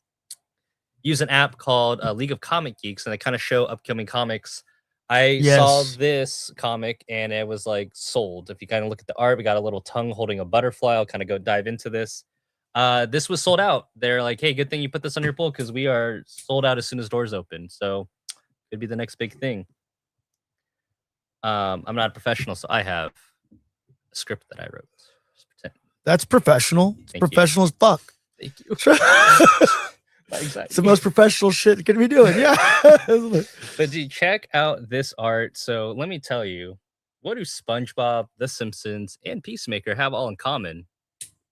use an app called League of Comic Geeks, and they kind of show upcoming comics. I saw Yes. this comic and it was like sold. If you kind of look at the art, we got a little tongue holding a butterfly. I'll kind of go dive into this. This was sold out. They're like, hey, good thing you put this on your pull because we are sold out as soon as doors open. So could be the next big thing. I'm not a professional, so I have a script that I wrote. Just pretend. That's professional. It's Thank you. professional as fuck. Thank you. Not exactly. It's the most professional shit you can be doing. Yeah. But dude, check out this art. So let me tell you, what do SpongeBob, The Simpsons, and Peacemaker have all in common?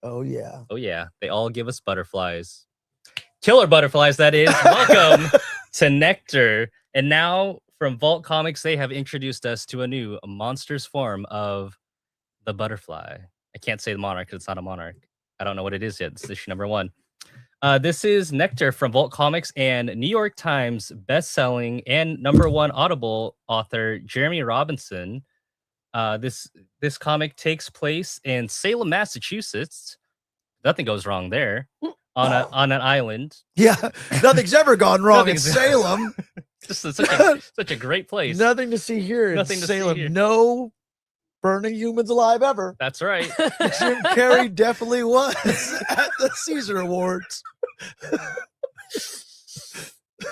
Oh yeah. Oh yeah, they all give us butterflies. Killer butterflies, that is. Welcome to Nectar. And now from Vault Comics, they have introduced us to a new monsters form of the butterfly. I can't say the monarch because it's not a monarch. I don't know what it is yet. It's issue #1. This is Nectar from Vault Comics and New York Times best-selling and #1 Audible author Jeremy Robinson. This comic takes place in Salem, Massachusetts. Nothing goes wrong there. On an island. Yeah. Nothing's ever gone wrong in Nothing's- Salem. Just such a great place. Nothing to see here Nothing in to see Salem. here. No burning humans alive ever. That's right. Jim Carrey definitely was at the Caesar Awards.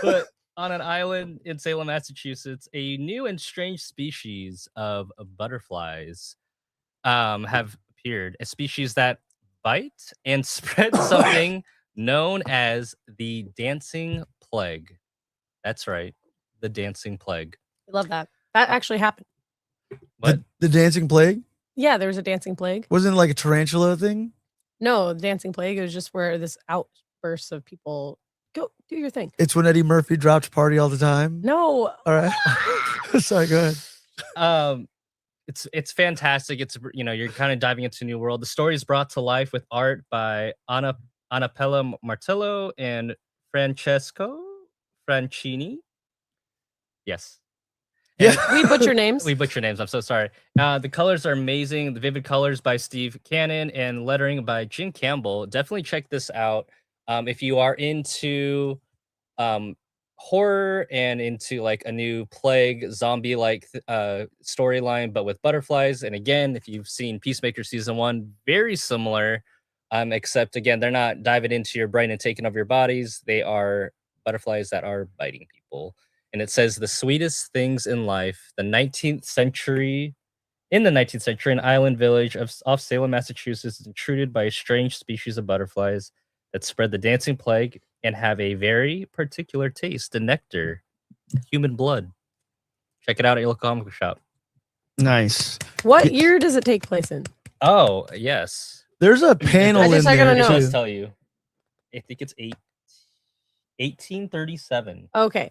But on an island in Salem, Massachusetts, a new and strange species of butterflies have appeared. A species that bite and spread something known as the dancing plague. That's right, the dancing plague. I love that. That actually happened. What? The dancing plague? Yeah, there was a dancing plague. Wasn't it like a tarantula thing? No, the dancing plague. It was just where this outburst of people go do your thing. It's when Eddie Murphy dropped Party All the Time. No, All right. Sorry, go ahead. It's fantastic. It's, you know, you're kind of diving into a new world. The story is brought to life with art by Annapella Martillo and Francesco Francini. Yes. Yeah. We butcher names. We butcher names. I'm so sorry. The colors are amazing. The vivid colors by Steve Cannon and lettering by Jim Campbell. Definitely check this out. If you are into horror and into like a new plague zombie like storyline, but with butterflies. And again, if you've seen Peacemaker season 1, very similar. Except again, they're not diving into your brain and taking over your bodies. They are butterflies that are biting people. And it says the sweetest things in life. In the 19th century, an island village off Salem, Massachusetts, is intruded by a strange species of butterflies that spread the dancing plague and have a very particular taste, the nectar, human blood. Check it out at your local comic shop. Nice. What year does it take place in? Oh, yes. There's a panel in I gotta there know. too. Let's tell you. I think it's 1837. Okay.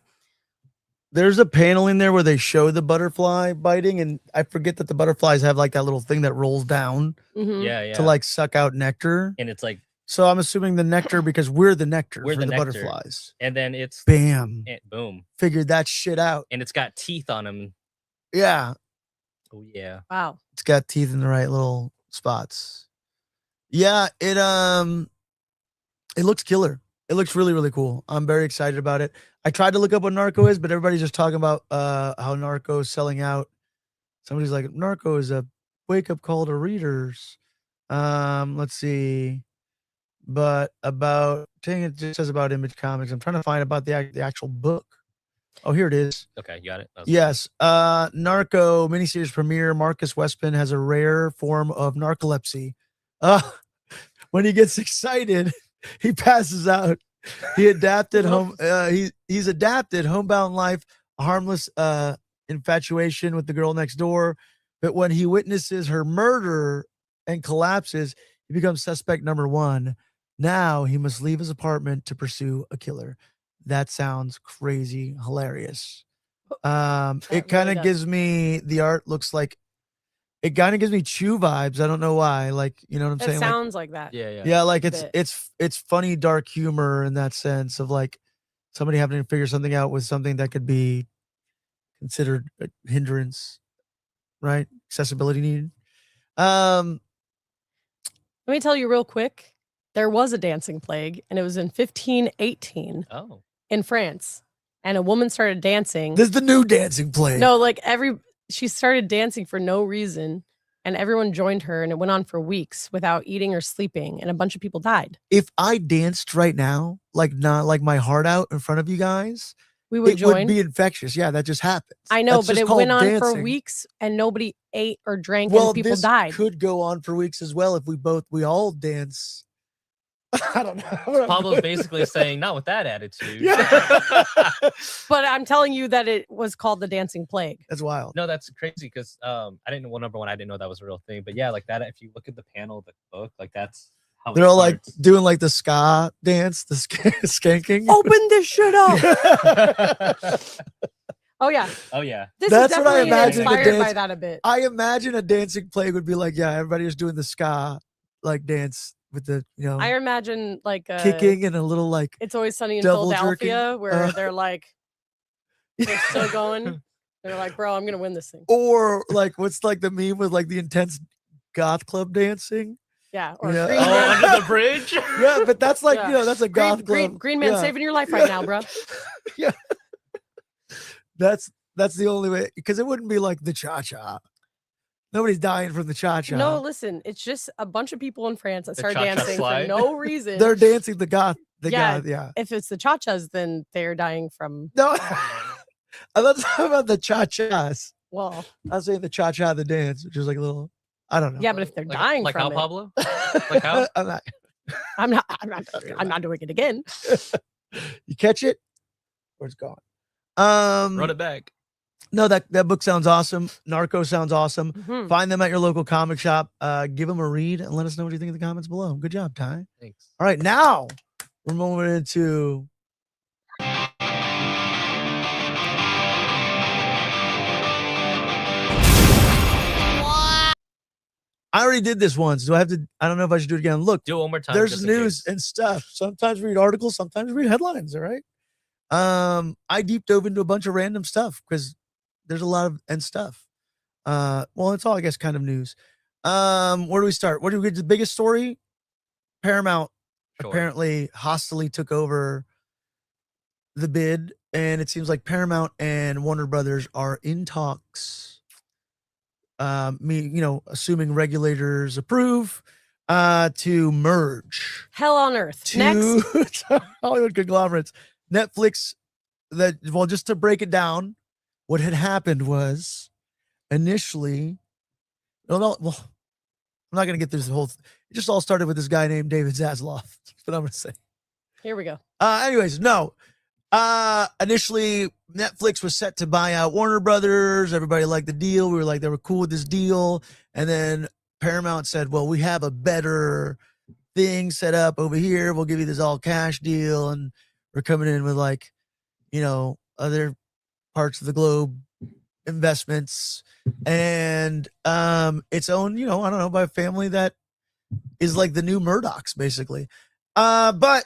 There's a panel in there where they show the butterfly biting, and I forget that the butterflies have like that little thing that rolls down Mhm. Yeah. to like suck out nectar. And it's like, So I'm assuming the nectar because we're the nectar We're for the the nectar. butterflies. and then it's Bam. boom. Figured that shit out. And it's got teeth on them. Yeah. Oh, yeah. Wow. It's got teeth in the right little spots. Yeah, it looks killer. It looks really, really cool. I'm very excited about it. I tried to look up what Narco is, but everybody's just talking about how Narco is selling out. Somebody's like, Narco is a wake-up call to readers. Let's see. But about, dang, it just says about Image Comics. I'm trying to find about the actual book. Oh, here it is. Okay, you got it. That was- Yes. Narco miniseries premiere. Marcus Westman has a rare form of narcolepsy. When he gets excited, he passes out. He adapted he's adapted Homebound Life, a harmless infatuation with the girl next door. But when he witnesses her murder and collapses, he becomes suspect number 1. Now he must leave his apartment to pursue a killer. That sounds crazy hilarious. It kind really of does. gives me, the art looks like, it kind of gives me Chew vibes. I don't know why. Like, you know what I'm It saying? sounds like that. Yeah. Yeah, like bit. it's funny dark humor in that sense of like somebody having to figure something out with something that could be considered a hindrance, right? Accessibility needed. Let me tell you real quick. There was a dancing plague, and it was in 1518 Oh. in France. And a woman started dancing. This is the new dancing plague. No, like she started dancing for no reason, and everyone joined her, and it went on for weeks without eating or sleeping, and a bunch of people died. If I danced right now, like not like my heart out in front of you guys, We would it join. would be infectious. Yeah, that just happens. I know, That's but just it called went on for dancing. weeks, and nobody ate or drank, Well, and people this died. could go on for weeks as well if we all dance. I don't know. Pablo's basically saying, not with that attitude. Yeah. But I'm telling you that it was called the dancing plague. That's wild. No, that's crazy because I didn't know. Well, number one, I didn't know that was a real thing. But yeah, like that. If you look at the panel of the book, like that's how They're it all like starts. doing like the ska dance, the skanking. Open this shit up. Oh yeah, Oh yeah. this That's is what I definitely imagine the inspired by dance- that a bit. I imagine a dancing plague would be like, yeah, everybody was doing the ska like dance with the, I imagine like kicking and a little like It's Always Sunny in Devil Philadelphia, jerking. where they're like, they're still going. They're like, bro, I'm gonna win this thing. or like what's like the meme with like the intense goth club dancing. Yeah, or Yeah. Green Oh, Man. under the bridge. Yeah, but that's like, Yeah. that's a goth club. Green Man Yeah. saving your life right now, bro. Yeah. That's the only way, because it wouldn't be like the cha-cha. Nobody's dying from the cha-cha. No, listen, it's just a bunch of people in France that The start cha-cha dancing slide. for no reason. They're dancing the goth. Yeah. Yeah. If it's the cha-chas, then they're dying from, No, I'm not talking about the cha-chas. well, I was saying the cha-cha, the dance, which is like a little, I don't know. yeah, but if they're dying like from how it, Pablo? Like how? I'm not. I'm not doing it again. You catch it, or it's gone. Run it back. No, that book sounds awesome. Narco sounds awesome. Mhm. Find them at your local comic shop. Give them a read and let us know what you think in the comments below. Good job, Ty. Thanks. All right, now we're moving into I already did this once. Do I have to? I don't know if I should do it again. Look, Do it one more time. there's just in news case. and stuff. Sometimes read articles, sometimes read headlines. All right. I deep dove into a bunch of random stuff because there's a lot of and stuff. Well, it's all I guess kind of news. Where do we start? What do we get? The biggest story? Paramount apparently hostily took over the bid, and it seems like Paramount and Warner Brothers are in talks. Assuming regulators approve, to merge Hell on earth. Next. Hollywood conglomerates. Netflix. Just to break it down, what had happened was initially. Well, I'm not going to get through the whole. It just all started with this guy named David Zaslav. That's what I'm going to say. Here we go. Anyways, no. Initially, Netflix was set to buy out Warner Brothers. Everybody liked the deal. We were like, they were cool with this deal. And then Paramount said, well, we have a better thing set up over here. We'll give you this all cash deal. And we're coming in with other parts of the globe investments. And it's owned, I don't know, by a family that is like the new Murdochs, basically. But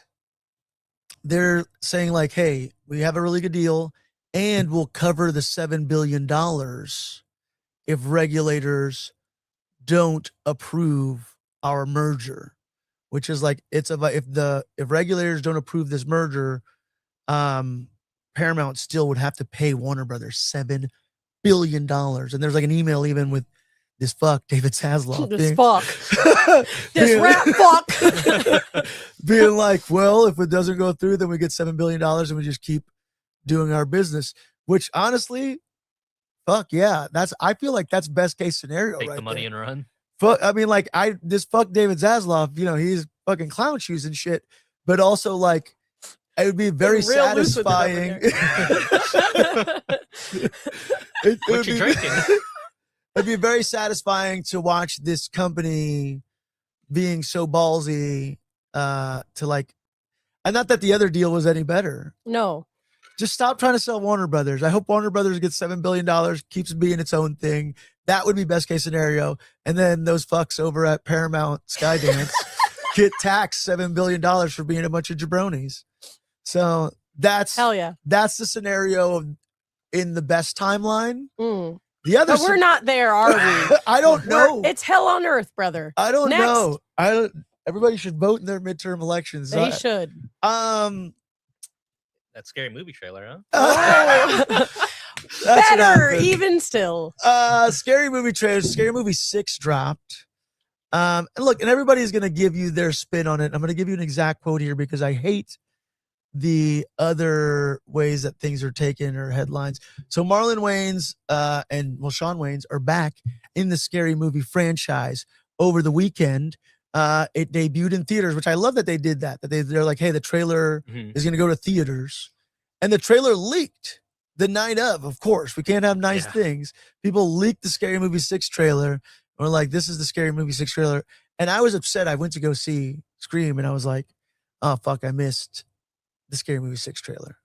they're saying like, hey, we have a really good deal and we'll cover the $7 billion if regulators don't approve our merger, which is like, if regulators don't approve this merger, Paramount still would have to pay Warner Brothers $7 billion. And there's like an email even with this fuck David Zaslav. This rat fuck. Being like, well, if it doesn't go through, then we get $7 billion and we just keep doing our business. Which honestly, fuck yeah, I feel like that's best case scenario. Take right the money there. and run. Fuck, I mean, like this fuck David Zaslav, he's fucking clown shoes and shit. But also like, it would be very satisfying. What you drinking? It'd be very satisfying to watch this company being so ballsy to like, and not that the other deal was any better. No. Just stop trying to sell Warner Brothers. I hope Warner Brothers gets $7 billion, keeps being its own thing. That would be best case scenario. And then those fucks over at Paramount Skydance get taxed $7 billion for being a bunch of jabronis. So that's hell yeah. That's the scenario in the best timeline. Mm. The other, but we're not there, are we? I don't know. It's hell on earth, brother. I don't know. Everybody should vote in their midterm elections. They should. That scary movie trailer, huh? Better, even still. Scary movie trailer. Scary Movie 6 dropped. And look, and everybody's gonna give you their spin on it. I'm gonna give you an exact quote here because I hate the other ways that things are taken or headlines. So Marlon Wayans and Shawn Wayans are back in the Scary Movie franchise over the weekend. It debuted in theaters, which I love that they did that. They're like, hey, the trailer is going to go to theaters. And the trailer leaked the night of course. We can't have nice things. People leaked the Scary Movie 6 trailer. We're like, this is the Scary Movie 6 trailer. And I was upset. I went to go see Scream and I was like, oh, fuck, I missed the Scary Movie 6 trailer.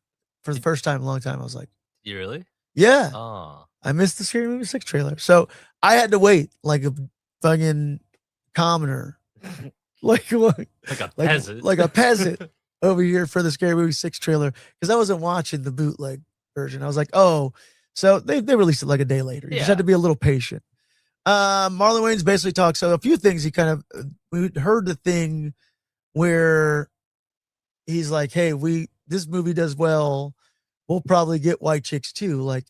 For the first time in a long time, I was like, you really? Yeah. Oh. I missed the Scary Movie 6 trailer. So I had to wait like a fucking commoner. like a peasant. Like a peasant over here for the Scary Movie 6 trailer. Because I wasn't watching the bootleg version. I was like, oh, so they released it like a day later. You just had to be a little patient. Marlon Wayans basically talks. So a few things we heard the thing where he's like, hey, this movie does well. We'll probably get white chicks too. Like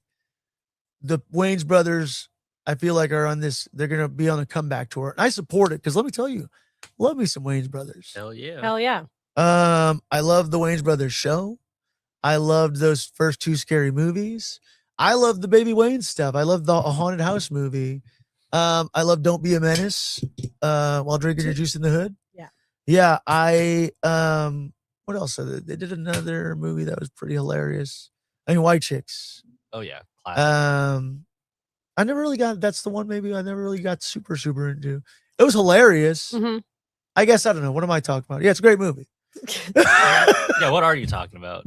the Wayans brothers, I feel like are on this. They're going to be on a comeback tour. And I support it because let me tell you, love me some Wayans brothers. Hell yeah. Hell yeah. I love the Wayans brothers show. I loved those first 2 Scary Movies. I love the Baby Wayans stuff. I love the Haunted House movie. I love Don't Be a Menace while drinking your juice in the hood. Yeah. Yeah. What else? They did another movie that was pretty hilarious. I mean, White Chicks. Oh yeah. I never really got. That's the one. Maybe I never really got super into. It was hilarious. Mm-hmm. I guess I don't know. What am I talking about? Yeah, it's a great movie. Yeah. What are you talking about?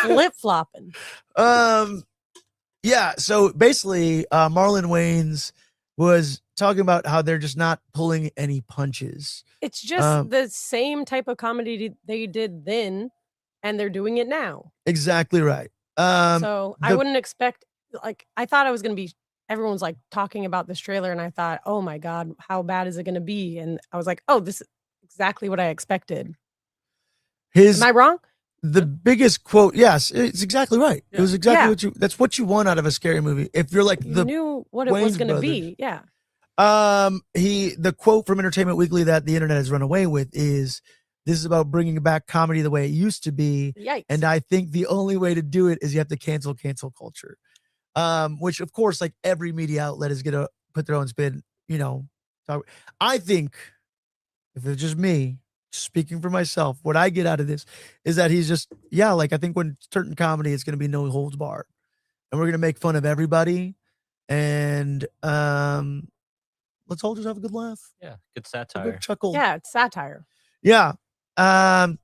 Flip flopping. Yeah. So basically, Marlon Wayans was talking about how they're just not pulling any punches. It's just the same type of comedy they did then, and they're doing it now. Exactly right. So I wouldn't expect like I thought I was gonna be. Everyone's like talking about this trailer, and I thought, oh my god, how bad is it gonna be? And I was like, oh, this is exactly what I expected. Am I wrong? The biggest quote, yes, it's exactly right. Yeah. It was exactly that's what you want out of a scary movie. If you're like You knew what it was Wayans gonna brothers. be. Yeah. The quote from Entertainment Weekly that the internet has run away with is, "This is about bringing back comedy the way it used to be." Yikes. And I think the only way to do it is you have to cancel culture. Which of course, like every media outlet is gonna put their own spin, you know. I think if it's just me speaking for myself, what I get out of this is that he's just, like I think when certain comedy, it's gonna be no holds barred. And we're gonna make fun of everybody. And let's all just have a good laugh. Yeah, good A satire. good chuckle. Yeah, it's satire. Yeah. And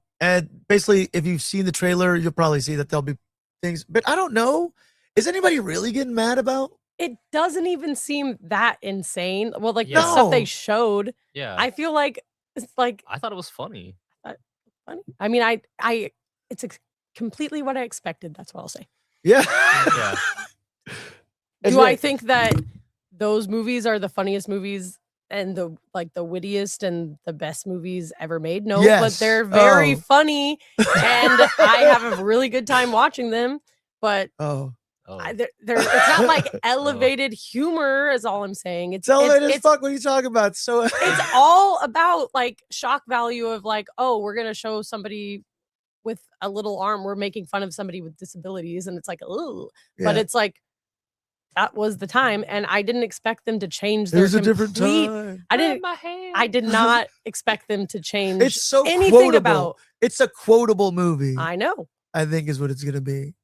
basically, if you've seen the trailer, you'll probably see that there'll be things, but I don't know. Is anybody really getting mad about? It doesn't even seem that insane. Well, like the Yeah. stuff they No. showed, Yeah, I feel like it's like I thought it was funny. funny. I mean, it's completely what I expected. That's what I'll say. Yeah. Yeah. It's Do I right. think that those movies are the funniest movies and the wittiest and the best movies ever made? No, but Yes. they're very Oh. funny, and I have a really good time watching them. But Oh. Oh, it's not like elevated humor, is all I'm saying. It's Tell it as it's fuck what are you talking about? So it's all about like shock value of like, oh, we're gonna show somebody with a little arm, we're making fun of somebody with disabilities, and it's like, oh, but Yeah. it's like that was the time, and I didn't expect them to change it their was a different complete. time. I did not expect them to change It's so anything quotable. about. It's a quotable movie. I know. I think is what it's gonna be.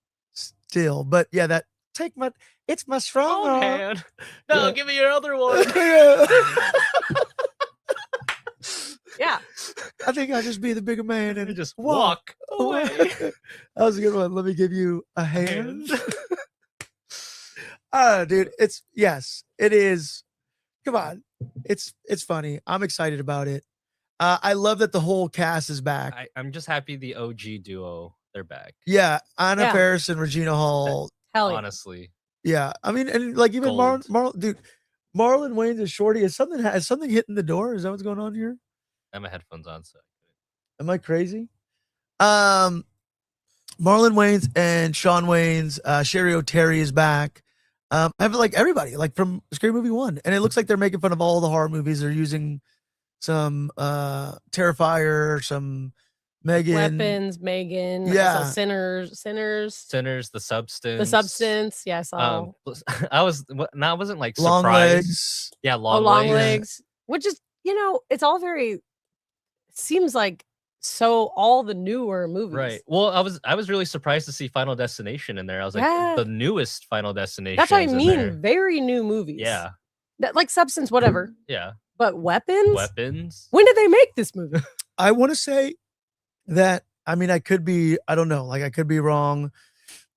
Still, but yeah, that it's my strong oh arm. man, no, Yeah. give me your other one. Yeah. Yeah. I think I'll just be the bigger man and You just walk away. That was a good one. Let me give you a hand. Dude, it is. Come on. It's funny. I'm excited about it. I love that the whole cast is back. I'm just happy the OG duo, they're back. Yeah, Anna Yeah. Faris and Regina Hall. Hell yeah. Honestly, Yeah, I mean, and like even Gold. Marlon Wayans is Shorty. Is something hitting the door? Is that what's going on here? I have my headphones on, so Am I crazy? Marlon Wayans and Sean Wayans, Sherry O'Terry is back. I have like everybody, like from Scary Movie 1. And it looks like they're making fun of all the horror movies. They're using some Terrifier, some Megan. Weapons, Megan. Yeah. So sinners. The Substance. The Substance. Yes. I wasn't like Long surprised. Legs. Yeah, long, Long legs. legs. Which is, it's all very. Seems like all the newer movies. Right. Well, I was really surprised to see Final Destination in there. I was like, Yeah. the newest Final Destination. That's what I mean. Very new movies. Yeah. Like Substance, whatever. Yeah. But Weapons. Weapons. When did they make this movie? I want to say that, I mean, I don't know, like I could be wrong,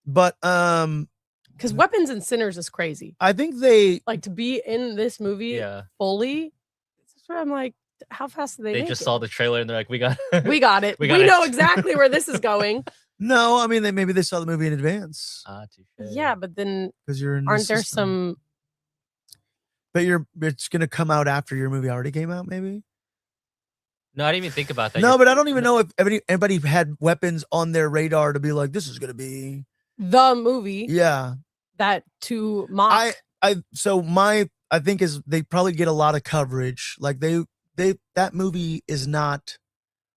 but Because Weapons and Sinners is crazy. I think they Like to be in this movie Yeah. fully. That's where I'm like, how fast did they They make just it? saw the trailer and they're like, we got We got it. We We, got know it. exactly where this is going. no, I mean maybe they saw the movie in advance touche. Yeah, but then because you're in the aren't there system. some? But it's gonna come out after your movie already came out, maybe. No, I didn't even think about that. No, but I don't even know if anybody had Weapons on their radar to be like, this is gonna be. The movie Yeah, that to mock. I think is they probably get a lot of coverage. Like that movie is not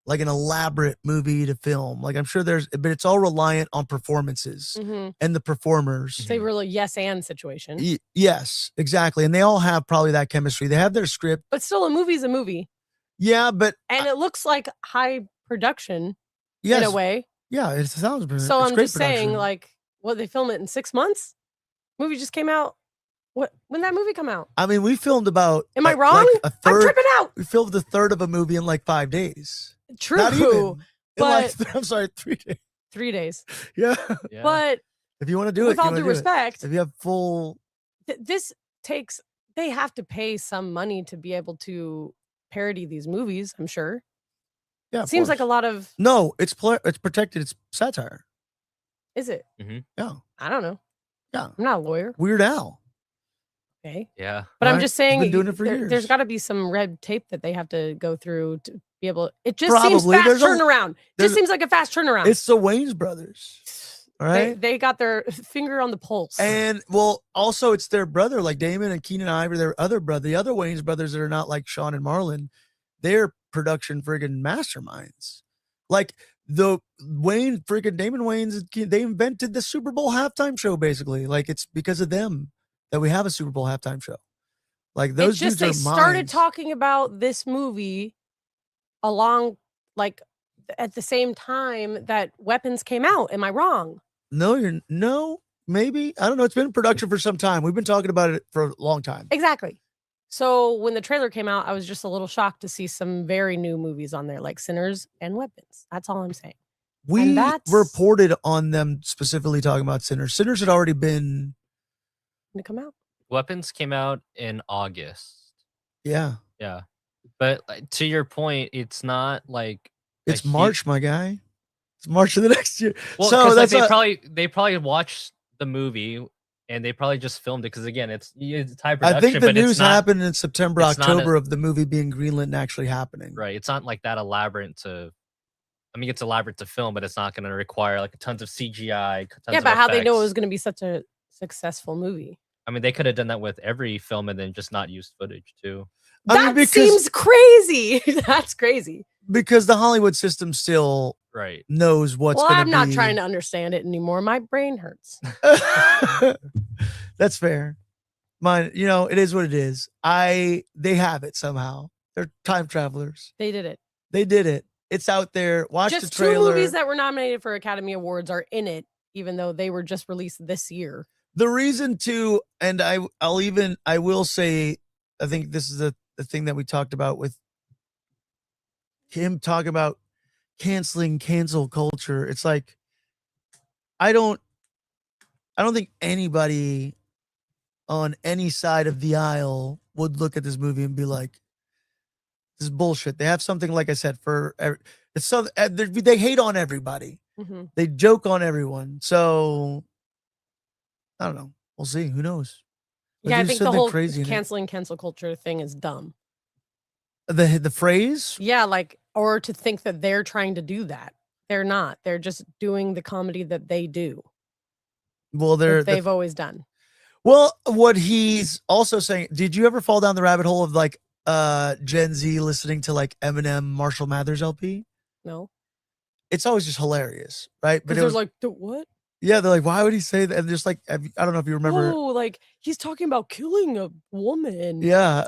like an elaborate movie to film. Like I'm sure but it's all reliant on performances Mhm. and the performers. It's a really yes and situation. Yes, exactly. And they all have probably that chemistry. They have their script. But still, a movie's a movie. Yeah, but And it looks like high production yes, in a way. yeah, it sounds brilliant. So It's I'm great just saying, production. like, they film it in 6 months? Movie just came out. When that movie come out? I mean, we filmed about. Am I like wrong? a I'm third. tripping out. We filmed a third of a movie in like 5 days. True. Not even. In like, but- I'm sorry, 3 days. 3 days. Yeah. Yeah. But If you want to do with it, you all wanna due do it. respect, If you have full. they have to pay some money to be able to parody these movies, I'm sure. Yeah, It seems like a lot of, No, it's protected. It's satire. is it? Yeah. I don't know. Yeah. I'm not a lawyer. Weird Al. Okay. Yeah. But I'm Right? just He's saying been doing it for there's years. got to be some red tape that they have to go through to be able. It just seems Probably. fast There's a- turnaround. there's Just a- seems like a fast turnaround. It's the Wayans brothers. All right. They got their finger on the pulse. And well, also it's their brother, like Damon and Keenan Ivory, their other brother, the other Wayans brothers that are not like Sean and Marlon, they're production friggin' masterminds. Like the Damon Wayans, they invented the Super Bowl halftime show, basically. Like it's because of them that we have a Super Bowl halftime show. Like those it's just dudes they are started minds. talking about this movie along like at the same time that Weapons came out. Am I wrong? No, maybe. I don't know. It's been in production for some time. We've been talking about it for a long time. Exactly. So when the trailer came out, I was just a little shocked to see some very new movies on there, like Sinners and Weapons. That's all I'm saying. We that's- reported on them specifically talking about Sinners. Sinners had already been, To come out. Weapons came out in August. yeah. Yeah. But to your point, it's not like It's March, my guy. It's March of the next year. well, so like, that's they probably watched the movie and they probably just filmed it because again, it's high production. I think the but news it's not, happened in September, it's not October of the movie being greenlit and actually happening. right. It's not like that elaborate to. I mean, it's elaborate to film, but it's not going to require like tons of CGI. Yeah, but how they know it was going to be such a successful movie? I mean, they could have done that with every film and then just not used footage too. That seems crazy. That's crazy. Because the Hollywood system still Right. knows what's Well, going to I'm be. not trying to understand it anymore. My brain hurts. That's fair. Mine, it is what it is. They have it somehow. They're time travelers. They did it. They did it. It's out there. Watch Just the trailer. 2 movies that were nominated for Academy Awards are in it, even though they were just released this year. The reason to, and I will say, I think this is the thing that we talked about with him talking about cancel culture. It's like, I don't think anybody on any side of the aisle would look at this movie and be like, this is bullshit. They have something, like I said, it's so they hate on everybody. Mm-hmm. They joke on everyone. So I don't know. We'll see. Who knows? Yeah, I There's think the something whole crazy in it. cancel culture thing is dumb. The phrase? Yeah, or to think that they're trying to do that. They're not. They're just doing the comedy that they do. Well, they've always done. Well, what he's also saying, did you ever fall down the rabbit hole of like Gen Z listening to like Eminem, Marshall Mathers LP? No. It's always just hilarious, right? Because they're like, what? Yeah, they're like, why would he say that? And just like, I don't know if you remember. Oh, like he's talking about killing a woman. Yeah.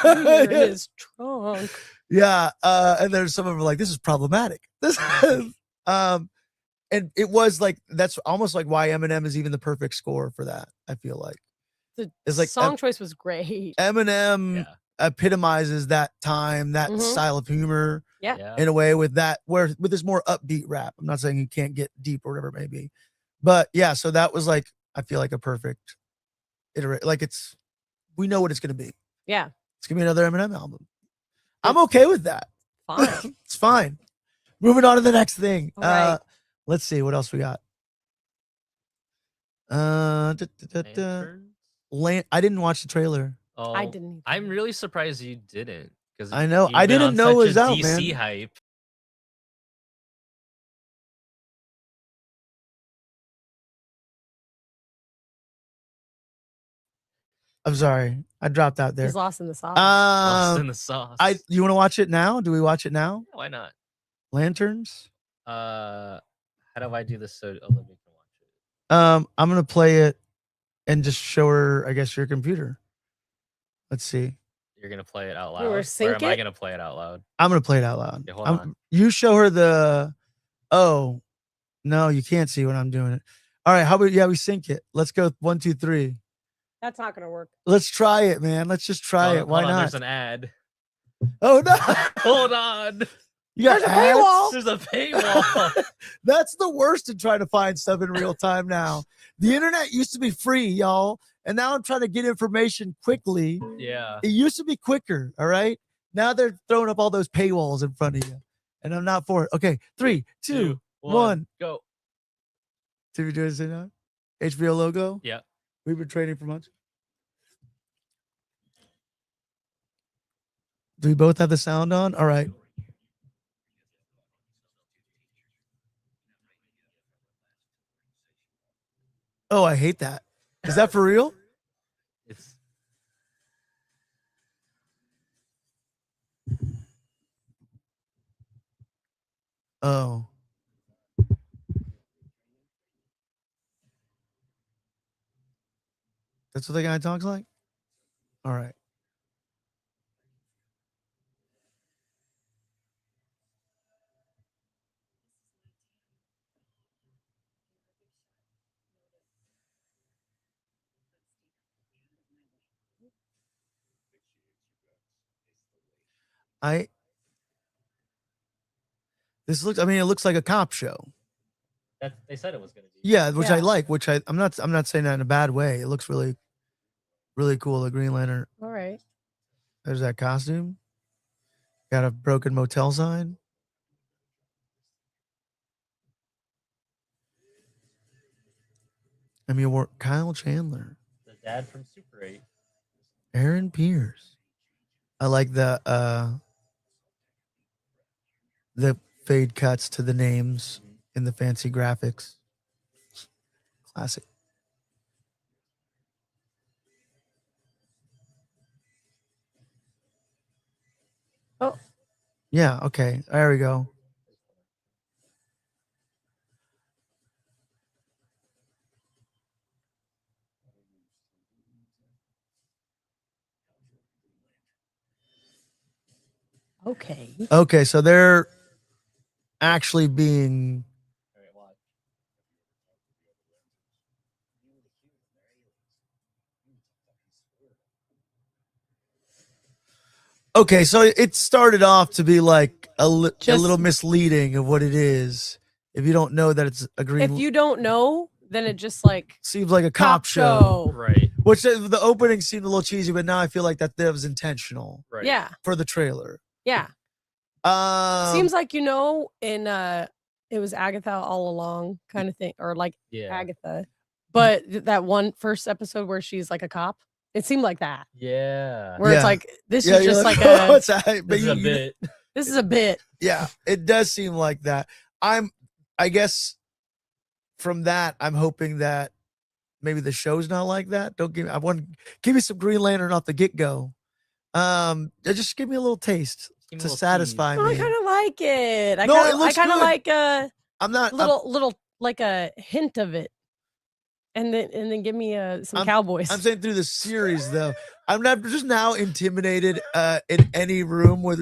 In his trunk. Yeah. And there's some of them like, this is problematic. This and it was like, that's almost like why Eminem is even the perfect score for that. I feel like the song choice was great. Eminem epitomizes that time, that style of humor. Yeah. In a way with this more upbeat rap. I'm not saying you can't get deep or whatever it may be. But yeah, so that was like, I feel like a perfect iterate. Like we know what it's going to be. Yeah. It's going to be another Eminem album. I'm okay with that. Fine. It's fine. Moving on to the next thing. All right. Let's see what else we got. I didn't watch the trailer. Oh, I didn't. I'm really surprised you didn't. Because I know. I didn't know it was out, DC man. hype. I'm sorry. I dropped out there. He's lost in the sauce. Lost in the sauce. You want to watch it now? Do we watch it now? Why not? Lanterns? How do I do this so Olivia can watch it? I'm gonna play it and just show her, I guess, your computer. Let's see. You're gonna play it out loud. Or Or sync am I it? gonna play it out loud? I'm gonna play it out loud. Okay, hold on. You show her the. Oh, no, you can't see when I'm doing it. All right, how about we sync it? Let's go 1, 2, 3. That's not gonna work. Let's try it, man. Let's just try it. Why Hold on, not? There's an ad. Oh no! Hold on. You got There's a ads? paywall. There's a paywall. That's the worst in trying to find stuff in real time now. The internet used to be free, y'all, and now I'm trying to get information quickly. Yeah. It used to be quicker, all right? Now they're throwing up all those paywalls in front of you, and I'm not for it. Okay, 3, 2, 1. Go. Did we do it now? HBO logo. Yeah. We've been training for months. Do we both have the sound on? All right. Oh, I hate that. Is that for real? It's Oh. That's what the guy talks like? All right. This looks, I mean, it looks like a cop show. that they said it was gonna be. Yeah, which I Yeah. like, I'm not saying that in a bad way. It looks really, really cool. The Green Lantern. All right. There's that costume. Got a broken motel sign. I mean, Kyle Chandler, The dad from Super 8. Aaron Pierce. I like the fade cuts to the names in the fancy graphics. Classic. Oh. Yeah, okay. There we go. Okay. Okay, so they're actually being All right, watch. okay. So it started off to be like a Just- little misleading of what it is. If you don't know that it's a green, If you don't know, then it just like seems like a cop show. Right. Which the opening seemed a little cheesy, but now I feel like that was intentional Right. Yeah. for the trailer. Yeah. Seems like in it was Agatha all along kind of thing, or like Yeah. Agatha. But that one first episode where she's like a cop, it seemed like that. Yeah. Where Yeah. it's like this yeah, is you're just like "Oh, a it's a but This is you- a bit. this is a bit. Yeah, it does seem like that. I guess from that, I'm hoping that maybe the show's not like that. Give me some Green Lantern off the get go. Just give me a little taste Give me a to little satisfy Oh, I me. kind of like it. No, it I looks kind of good. like a I'm not little like a hint of it, and then give me some cowboys. I'm saying through the series though. I'm not just now intimidated in any room where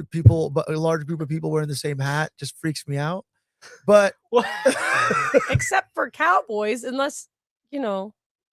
but a large group of people wearing the same hat just freaks me out. But Except for cowboys, unless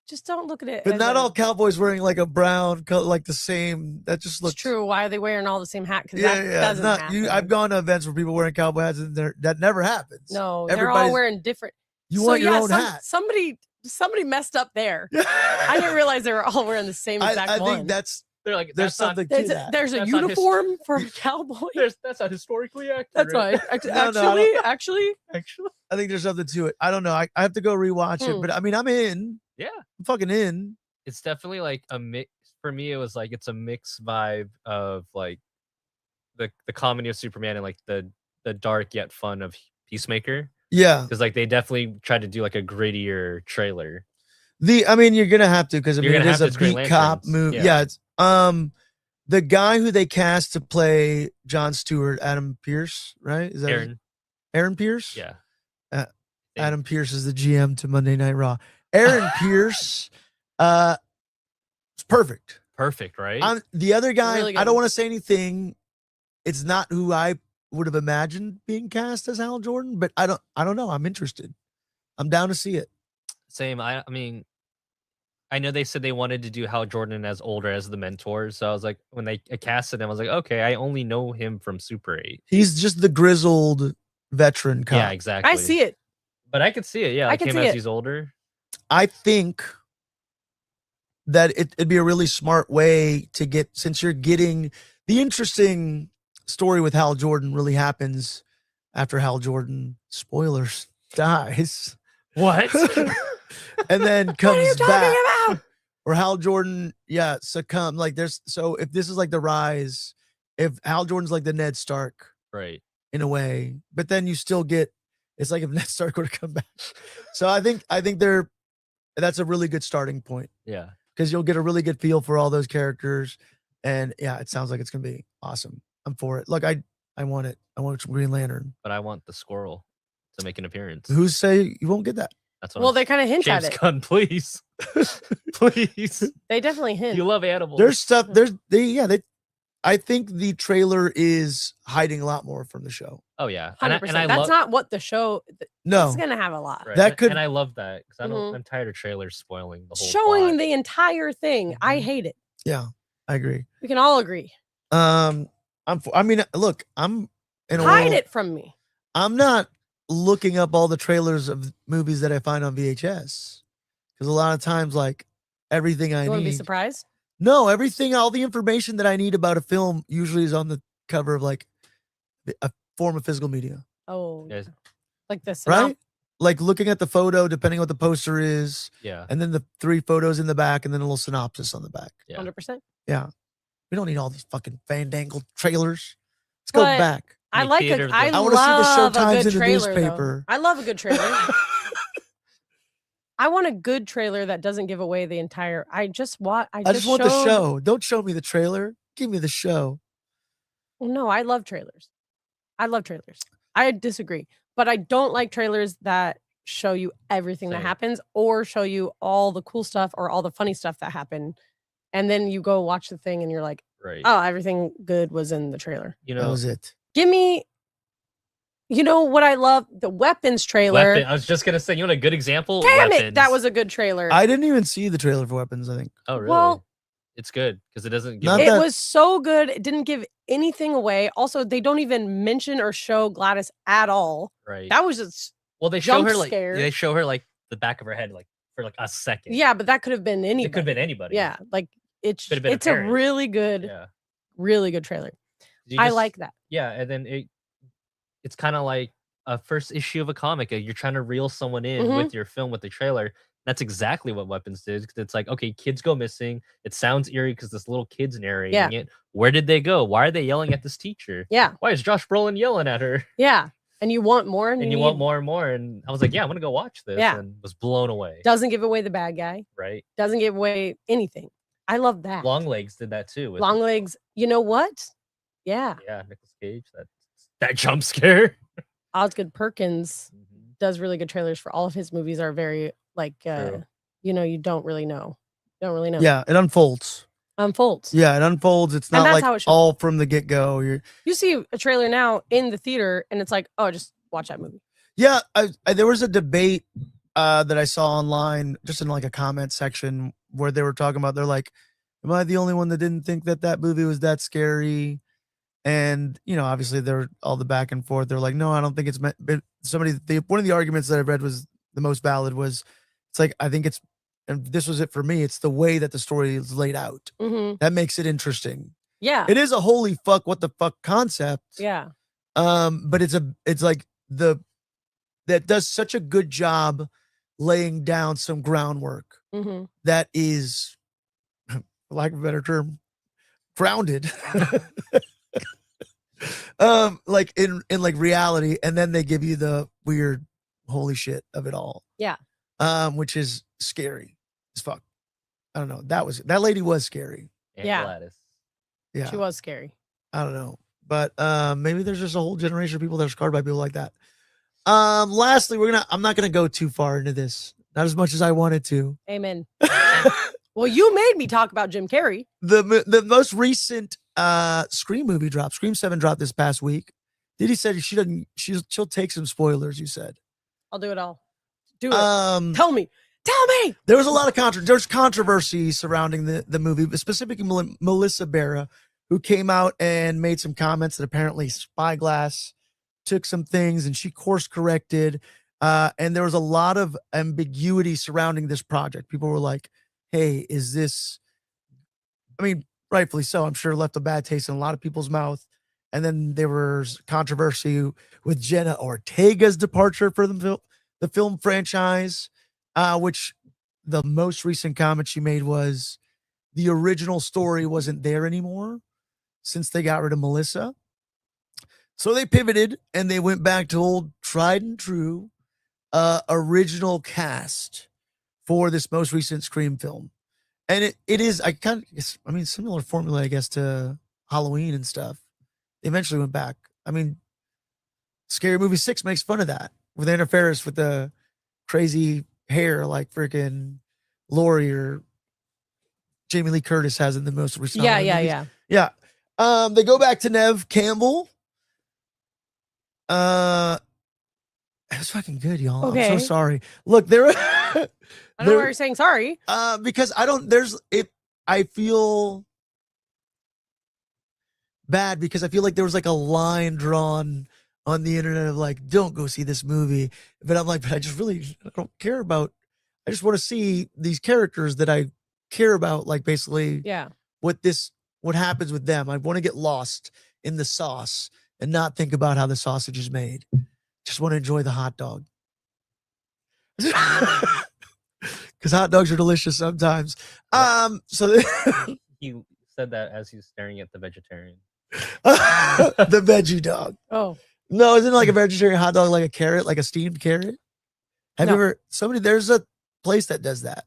just don't look at it. but as not a- all cowboys wearing like a brown color, like the same. That just looks It's true. Why are they wearing all the same hat? Because Yeah, that yeah. doesn't happen. I've gone to events where people wearing cowboy hats and that never happens. No, they're all Everybody's- wearing different. You So, want your yeah, own hat. Somebody messed up there. I didn't realize they were all wearing the same exact I one. think there's They're like, something to There's a, that. there's a That's not uniform for a cowboy. That's not historically accurate. That's right. No, Actually, I think there's something to it. I don't know. I have to go rewatch it, but I mean, I'm in. Yeah. I'm fucking in. It's definitely like a mix. For me, it was like it's a mixed vibe of like the comedy of Superman and like the dark yet fun of Peacemaker. Yeah. Because like they definitely tried to do like a grittier trailer. I mean, you're gonna have to because I You're mean, it gonna is have a to, it's Green beat cop Lanterns. movie. Yeah. Yeah. It's the guy who they cast to play Jon Stewart, Adam Pierce, right? Is that Aaron Pierce? Yeah. Adam Pierce is the GM to Monday Night Raw. Aaron Pierce, it's perfect. Perfect, right? The other guy, Really I good. don't want to say anything. It's not who I would have imagined being cast as Hal Jordan, but I don't know. I'm interested. I'm down to see it. Same. I mean, I know they said they wanted to do Hal Jordan as older as the mentor. So I was like, when they casted him, I was like, okay, I only know him from Super 8. He's just the grizzled veteran cop. Yeah, exactly. I see it. But I could see it. Yeah, I like can him see as it. he's older. I think that it'd be a really smart way to get, since you're getting the interesting story with Hal Jordan really happens after Hal Jordan, spoilers, dies. What? and then What are you comes back. talking about? Or Hal Jordan, succumb. Like so if this is like the rise, if Hal Jordan's like the Ned Stark Right. in a way, but then you still get, it's like if Ned Stark were to come back. So I think that's a really good starting point. Yeah. Because you'll get a really good feel for all those characters. And yeah, it sounds like it's gonna be awesome. I'm for it. Look, I want it. I want Green Lantern. But I want the squirrel to make an appearance. Who's say you won't get that? That's what Well, I'm they kind of hint James at it. Gunn, please. Please. They definitely hint. You love animals. There's stuff. I think the trailer is hiding a lot more from the show. Oh yeah. 100%. I That's love not what the show. No, It's gonna have a lot. right. that and- could- and I love that because Mhm. I'm tired of trailers spoiling the whole Showing plot. the entire thing. I Mhm. hate it. yeah, I agree. We can all agree. Look, I'm in a Hide world, it from me. I'm not looking up all the trailers of movies that I find on VHS because a lot of times, like everything I You want to be need, surprised? no, everything, all the information that I need about a film usually is on the cover of like a form of physical media, Oh, Yes. like this, right? Like looking at the photo, depending on what the poster is, Yeah. and then the 3 photos in the back, and then a little synopsis on the back. Yeah. 100%. Yeah, we don't need all these fucking fandangled trailers. Let's go But back. I Any like theater a. that- I I wanna see the love a showtimes good in the trailer. Though. newspaper. I love a good trailer. I want a good trailer that doesn't give away the entire. I just want the show. Don't show me the trailer. Give me the show. No, I love trailers. I love trailers. I disagree, but I don't like trailers that show you everything that Same. happens or show you all the cool stuff or all the funny stuff that happened, and then you go watch the thing and you're like, Right. oh, everything good was in the trailer. You That know, was it. Give me. You know what I love? The weapons trailer. I was just gonna say, you want a good example? Damn Weapons. it, that was a good trailer. I didn't even see the trailer for Weapons, I think. Oh really? Well, it's good because it doesn't give Not away- it that- was so good. It didn't give anything away. Also, they don't even mention or show Gladys at all. right. That was just Well, they show jump her like scare. they show her like the back of her head like for like a second. yeah, but that could have been anybody. It could have been anybody. Yeah, like it's Could have been a it's a parent. really good, Yeah. really good trailer. You I just- like that. Yeah, and then it's kind of like a first issue of a comic. You're trying to reel someone in Mhm. with your film with the trailer. That's exactly what Weapons did. 'Cause it's like, okay, kids go missing. It sounds eerie because this little kid's narrating it. Where did they go? Why are they yelling at this teacher? Yeah, Why is Josh Brolin yelling at her? yeah. And you want more, And you want more and more. And I was like, yeah, I'm gonna go watch this. Yeah. And was blown away. Doesn't give away the bad guy. Right. Doesn't give away anything. I love that. Longlegs did that too. With, Long legs. You know what? Yeah, Yeah, Nicolas Cage. That jump scare. Osgood Perkins Mhm. does really good trailers for all of his movies. Are very like True. you don't really know. Don't really know. Yeah, it unfolds. Unfolds. Yeah, it unfolds. It's And not that's like how it should all from the get-go. You see a trailer now in the theater, and it's like, oh, just watch that movie. Yeah, there was a debate that I saw online, just in like a comment section, where they were talking about, they're like, am I the only one that didn't think that movie was that scary? And obviously they're all the back and forth. They're like, no, I don't think it's meant. But one of the arguments that I read was the most valid was, it's like, I think it's, and this was it for me, it's the way that the story is laid out Mm-hmm. that makes it interesting. Yeah. It is a holy fuck, what the fuck concept. Yeah. But it's like that does such a good job laying down some groundwork Mm-hmm. that is, for lack of a better term, grounded. Like in like reality, and then they give you the weird holy shit of it all. Yeah. Which is scary as fuck. I don't know. That lady was scary. And Yeah. Gladys. Yeah. She was scary. I don't know. But maybe there's just a whole generation of people that are scarred by people like that. Lastly, I'm not gonna go too far into this. Not as much as I wanted to. Amen. Well, you made me talk about Jim Carrey. The most recent Scream movie dropped. Scream 7 dropped this past week. Diddy said she'll take some spoilers, you said. I'll do it all. Do it. Tell me. There was a lot of there's controversy surrounding the movie, but specifically Melissa Barra, who came out and made some comments that apparently Spyglass took some things and she course corrected. And there was a lot of ambiguity surrounding this project. People were like, hey, is this, I mean, rightfully so, I'm sure left a bad taste in a lot of people's mouth. And then there was controversy with Jenna Ortega's departure for the film franchise. which the most recent comment she made was the original story wasn't there anymore since they got rid of Melissa. So they pivoted and they went back to old tried and true original cast for this most recent Scream film. And it is, similar formula, I guess, to Halloween and stuff. They eventually went back. I mean, Scary Movie 6 makes fun of that with Anna Faris with the crazy hair like freaking Laurie or Jamie Lee Curtis has in the most recent. Yeah. They go back to Neve Campbell. It was fucking good, y'all. Okay. I'm so sorry. Look, there. I don't know why you're saying sorry. Because I feel bad because I feel like there was like a line drawn on the internet of like, don't go see this movie. But I'm like, but I don't care about. I just want to see these characters that I care about. Like basically, Yeah. What happens with them. I want to get lost in the sauce and not think about how the sausage is made. Just want to enjoy the hot dog. Because hot dogs are delicious sometimes. So You said that as he's staring at the vegetarian. the veggie dog. Oh. No, isn't it like a vegetarian hot dog like a carrot, like a steamed carrot? Have you ever there's a place that does that.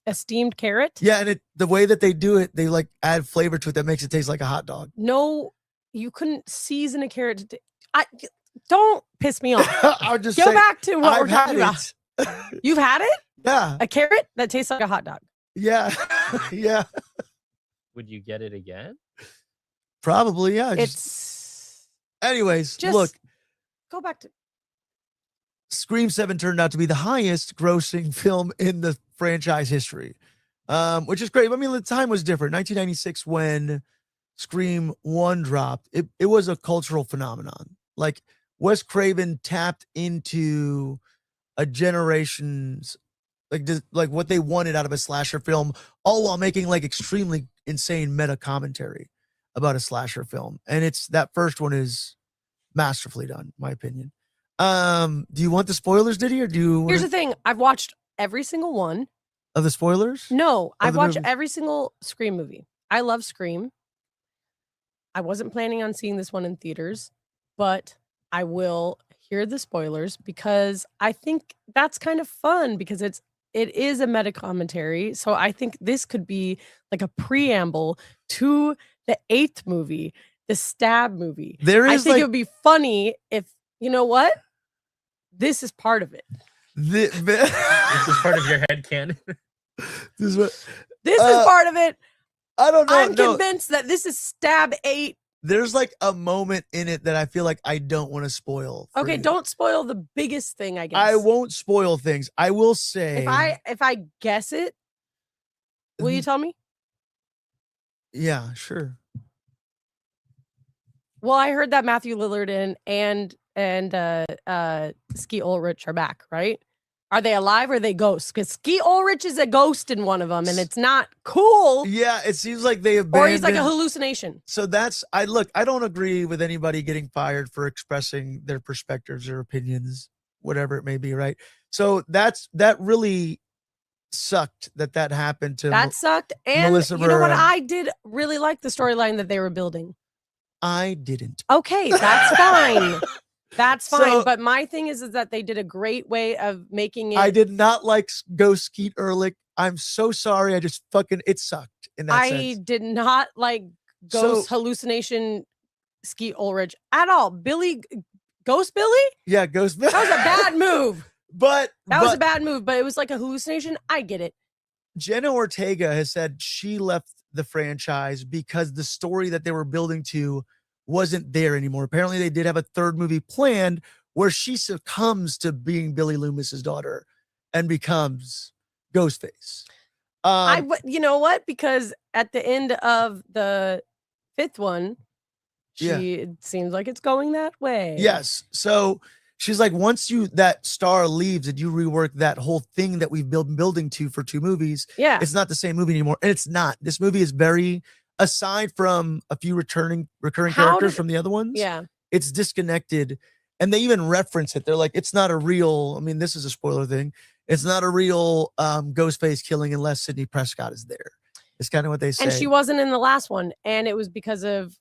A steamed carrot? Yeah, and the way that they do it, they like add flavor to it that makes it taste like a hot dog. No, you couldn't season a carrot. Don't piss me off. I'll just Go back to what we're talking about. You've had it? Yeah. A carrot that tastes like a hot dog. Yeah. Yeah. Would you get it again? Probably, yeah. Anyways, look. Go back to Scream 7 turned out to be the highest grossing film in the franchise history, which is great. I mean, the time was different. 1996, when Scream 1 dropped, it was a cultural phenomenon. Like, Wes Craven tapped into a generation's, like what they wanted out of a slasher film, all while making like extremely insane meta commentary about a slasher film. And that first one is masterfully done, in my opinion. Do you want the spoilers, Diddy, or do you? Here's the thing: I've watched every single one of the spoilers. No, I've watched every single Scream movie. I love Scream. I wasn't planning on seeing this one in theaters, but I will hear the spoilers because I think that's kind of fun because it is a meta commentary. So I think this could be like a preamble to the 8th movie, the Stab movie. I think it would be funny if, you know what? This is part of it. This is part of your headcanon. This is part of it. I don't know. I'm convinced that this is Stab 8. There's like a moment in it that I feel like I don't want to spoil. Okay, you. Don't spoil the biggest thing, I guess. I won't spoil things. I will say if I guess it, will you tell me? Yeah, sure. Well, I heard that Matthew Lillard and Skeet Ulrich are back, right? Are they alive or are they ghosts? Because Skeet Ulrich is a ghost in one of them, and it's not cool. Yeah, it seems like they abandoned. Or he's like a hallucination. So I don't agree with anybody getting fired for expressing their perspectives or opinions, whatever it may be, right? So that really sucked that happened to that sucked. And Melissa you know what? Barrera. I did really like the storyline that they were building. I didn't. Okay, that's fine. That's fine. So, but my thing is that they did a great way of making it. I did not like Ghost Skeet Ulrich. I'm so sorry. I just it sucked in that sense. I did not like Ghost hallucination Skeet Ulrich at all. Ghost Billy? Yeah, Ghost Billy. That was a bad move. But was a bad move, but it was like a hallucination. I get it. Jenna Ortega has said she left the franchise because the story that they were building to wasn't there anymore. Apparently they did have a 3rd movie planned where she succumbs to being Billy Loomis's daughter and becomes Ghostface. You know what? Because at the end of the 5th one, it seems like it's going that way. Yes. So she's like, once that star leaves and you rework that whole thing that we've been building to for 2 movies, it's not the same movie anymore. And it's not. This movie is very, aside from a few recurring characters from the other ones, it's disconnected. And they even reference it. They're like, it's not a real, I mean, this is a spoiler thing. It's not a real Ghostface killing unless Sidney Prescott is there. It's kind of what they say. And she wasn't in the last one. And it was because of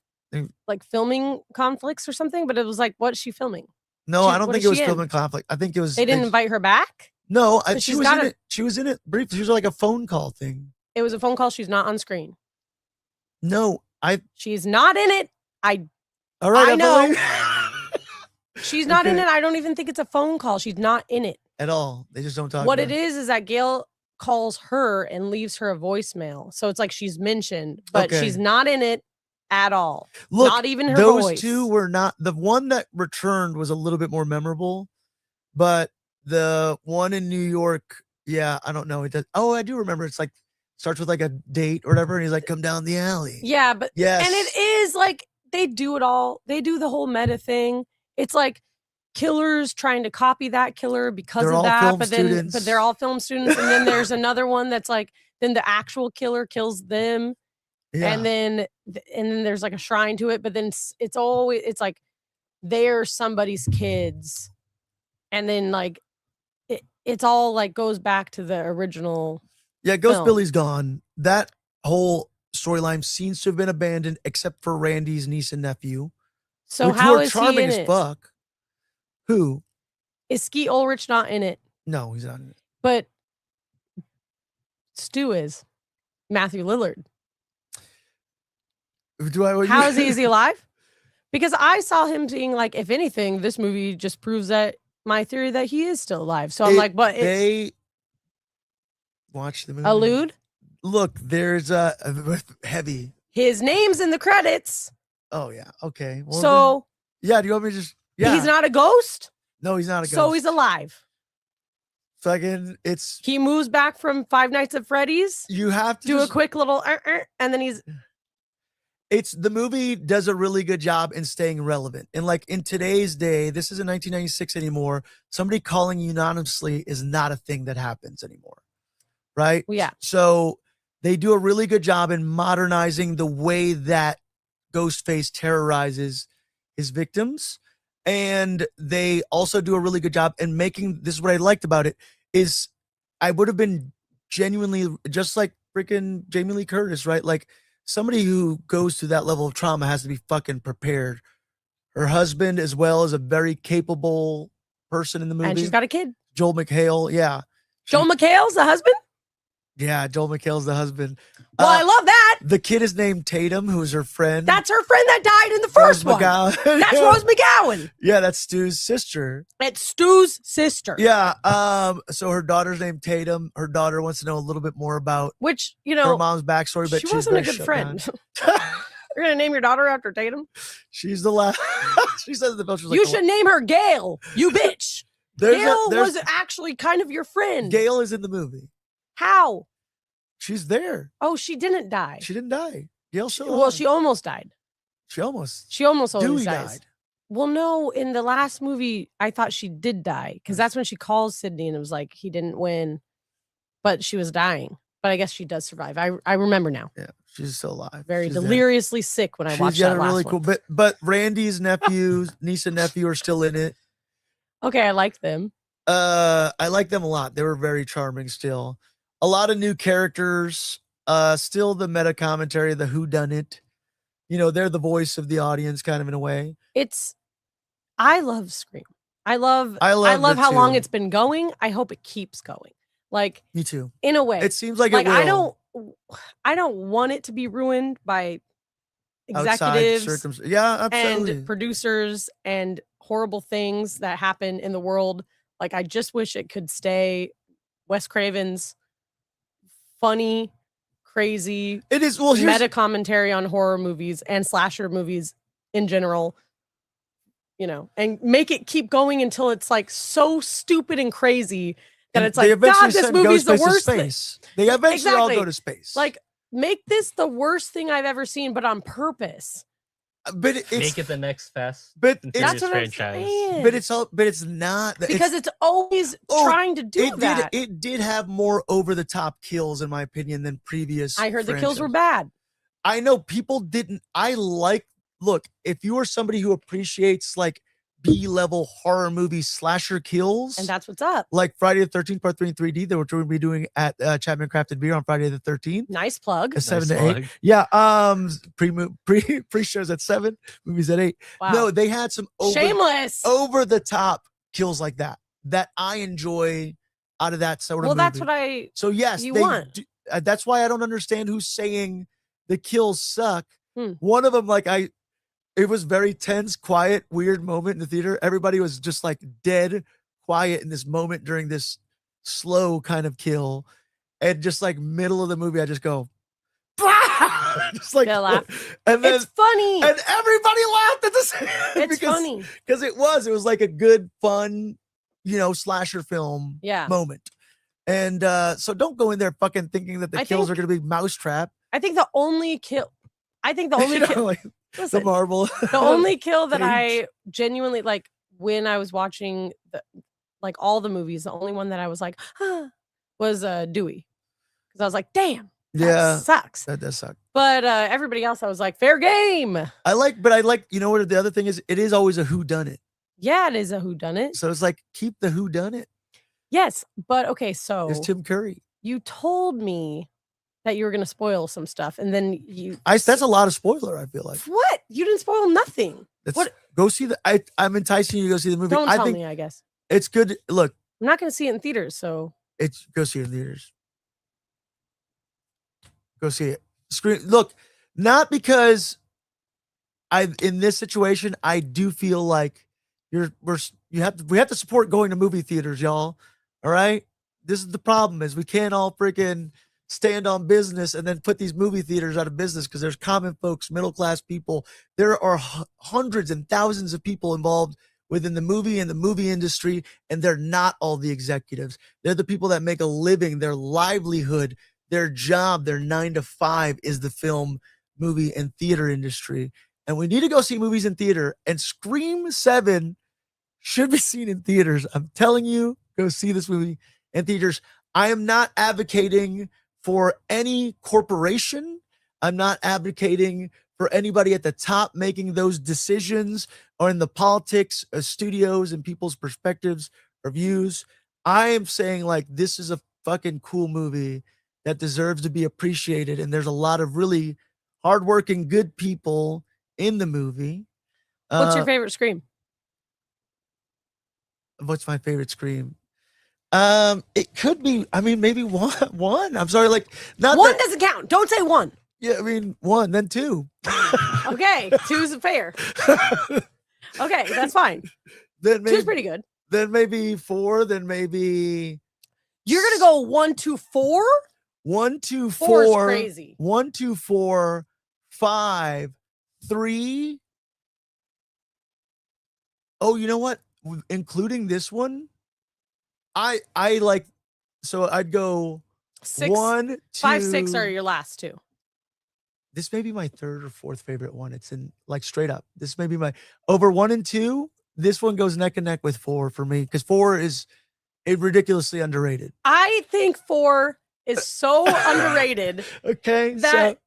like filming conflicts or something. But it was like, what's she filming? No, I don't think it was filming conflict. I think it was. They didn't invite her back? No, she was in it. She was in it briefly. She was like a phone call thing. It was a phone call. She's not on screen. No, she's not in it. All right, I know. She's not in it. I don't even think it's a phone call. She's not in it at all. They just don't talk. What it is that Gail calls her and leaves her a voicemail. So it's like she's mentioned, but she's not in it at all. Look, not even her those voice. two were not. The one that returned was a little bit more memorable, but the one in New York, yeah, I don't know. It does. Oh, I do remember. It's like starts with like a date or whatever, and he's like, "Come down the alley." Yeah, but yes, and it is like they do it all. They do the whole meta thing. It's like killers trying to copy that killer because of that, but they're all film students. And then there's another one that's like, then the actual killer kills them, and then there's like a shrine to it. But then it's like they're somebody's kids, and then like it's all like goes back to the original. Yeah, Ghost Billy's gone. That whole storyline seems to have been abandoned, except for Randy's niece and nephew. So how is charming he in as it? Fuck. Who is Skeet Ulrich not in it? No, he's not in it. But Stu is Matthew Lillard. How is he? Is he alive? Because I saw him being like, if anything, this movie just proves that my theory that he is still alive. So I'm like, but they watch the movie. Allude. Look, there's a heavy. His name's in the credits. Oh yeah. Okay. Well, so yeah. Do you want me to just? Yeah. He's not a ghost. No, he's not a ghost. So he's alive. Fucking, he moves back from Five Nights at Freddy's. You have to do a quick little, and then he's. The movie does a really good job in staying relevant. And like in today's day, this isn't 1996 anymore. Somebody calling you anonymously is not a thing that happens anymore. Right? Well, yeah. So they do a really good job in modernizing the way that Ghostface terrorizes his victims. And they also do a really good job in making, this is what I liked about it, is I would have been genuinely just like freaking Jamie Lee Curtis, right? Like somebody who goes through that level of trauma has to be fucking prepared. Her husband as well is a very capable person in the movie. And she's got a kid. Joel McHale, yeah. Joel McHale's the husband? Yeah, Joel McHale's the husband. Well, I love that. The kid is named Tatum, who's her friend. That's her friend that died in the first one. That's Rose McGowan. Yeah, that's Stu's sister. That's Stu's sister. Yeah. So her daughter's named Tatum. Her daughter wants to know a little bit more about her mom's backstory, but she wasn't a good friend. You're gonna name your daughter after Tatum? She's the last. She says the film. You should name her Gail. You bitch. Gail was actually kind of your friend. Gail is in the movie. How? She's there. Oh, she didn't die. She didn't die. Gail still Well, she almost died. She almost died. Well, no, in the last movie, I thought she did die because that's when she calls Sydney and it was like he didn't win, but she was dying. But I guess she does survive. I remember now. Yeah, she's still alive. Very deliriously sick when I watched that last one. Cool. But Randy's niece and nephew are still in it. Okay, I like them. I like them a lot. They were very charming still. A lot of new characters, still the meta commentary, the whodunit. You know, they're the voice of the audience kind of in a way. I love Scream. I love how long it's been going. I hope it keeps going. Like me too. In a way. It seems like it will. I don't want it to be ruined by executives and producers and horrible things that happen in the world. Like I just wish it could stay Wes Craven's funny, crazy, meta commentary on horror movies and slasher movies in general, you know, and make it keep going until it's like so stupid and crazy that it's like, God, this movie's the worst thing. They eventually all go to space. Like, make this the worst thing I've ever seen, but on purpose. But make it the next Fast and Furious franchise. But it's not because it's always trying to do that. It did have more over the top kills, in my opinion, than previous. I heard the kills were bad. I know people didn't. Look, if you are somebody who appreciates like B-level horror movie slasher kills. And that's what's up. Like Friday the 13th Part 3 in 3D that we're going to be doing at Chapman Crafted Beer on Friday the 13th. Nice plug. 7 Nice to 8. plug. Yeah. Pre-shows at 7, movies at 8. Wow. No, they had some Shameless. over the top kills like that I enjoy out of that sort of Well, movie. that's what So yes, you they want. do- that's why I don't understand who's saying the kills suck. Hmm. One of them, it was very tense, quiet, weird moment in the theater. Everybody was just like dead quiet in this moment during this slow kind of kill. And just like middle of the movie, I just go, just like, They'll laugh. and then It's funny. and everybody laughed at the same It's funny. because it was like a good, fun, slasher film Yeah. moment. And so don't go in there fucking thinking that the I kills think- are going to be mousetrap. I think the only kill. Like the Listen, marble. the only kill that Cage. I genuinely like when I was watching all the movies, the only one that I was like, was Dewey. Because I was like, damn, that sucks. That does suck. But everybody else, I was like, fair game. I like, what the other thing is? It is always a whodunit. Yeah, it is a whodunit. So it's like, keep the whodunit. Yes, but okay, so It's Tim Curry. you told me that you were going to spoil some stuff, and then That's a lot of spoiler, I feel like. what? You didn't spoil nothing. What? Go see I'm enticing you to go see the movie. Don't I tell think me, I guess. it's good. Look, I'm not going to see it in theaters, so go see it in theaters. Go see it. Look, not because in this situation, I do feel like we have to support going to movie theaters, y'all. All right. This is the problem is we can't all freaking stand on business and then put these movie theaters out of business because there's common folks, middle-class people. There are hundreds and thousands of people involved within the movie and the movie industry, and they're not all the executives. They're the people that make a living, their livelihood, their job, their 9 to 5 is the film, movie, and theater industry. And we need to go see movies in theater, and Scream 7 should be seen in theaters. I'm telling you, go see this movie in theaters. I am not advocating for any corporation. I'm not advocating for anybody at the top making those decisions or in the politics of studios and people's perspectives or views. I am saying like, this is a fucking cool movie that deserves to be appreciated. And there's a lot of really hardworking, good people in the movie. what's your favorite Scream? What's my favorite Scream? It could be, maybe one. I'm sorry, like not One that, doesn't count. Don't say one. yeah, one, then two. Okay, two's fair. Okay, that's fine. Then maybe Two's pretty good. Then maybe 4, then maybe You're gonna go 1, 2, 4? 1, 2, 4 is 4, crazy. 1, 2, 4, 5, 3. Oh, you know what? Including this one, I like. So I'd go 6, 1, 2, 5, 6 are your last two. This may be my third or fourth favorite one. It's in like straight up. This may be my over 1 and 2. This one goes neck and neck with 4 for me because 4 is ridiculously underrated. I think 4 is so underrated Okay, that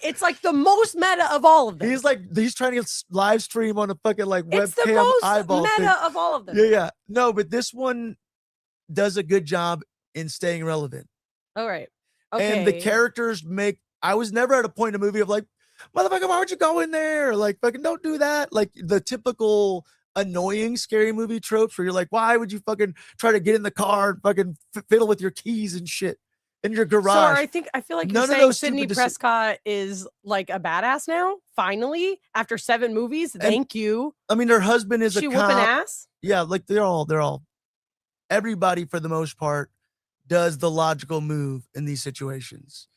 it's like the most meta of all of them. he's trying to live stream on a fucking like It's the webcam most eyeball meta thing. of all of them. Yeah. No, but this one does a good job in staying relevant. All right. Okay. And the characters I was never at a point in a movie of like, motherfucker, why would you go in there? Like, fucking don't do that. Like the typical annoying scary movie tropes where you're like, why would you fucking try to get in the car and fucking fiddle with your keys and shit in your garage? So I feel like None you're of saying those Sidney stupid Prescott is like a badass now. Finally, after 7 movies, thank you. I mean, her husband is She a whooping cop. ass. Yeah, like they're all everybody for the most part does the logical move in these situations.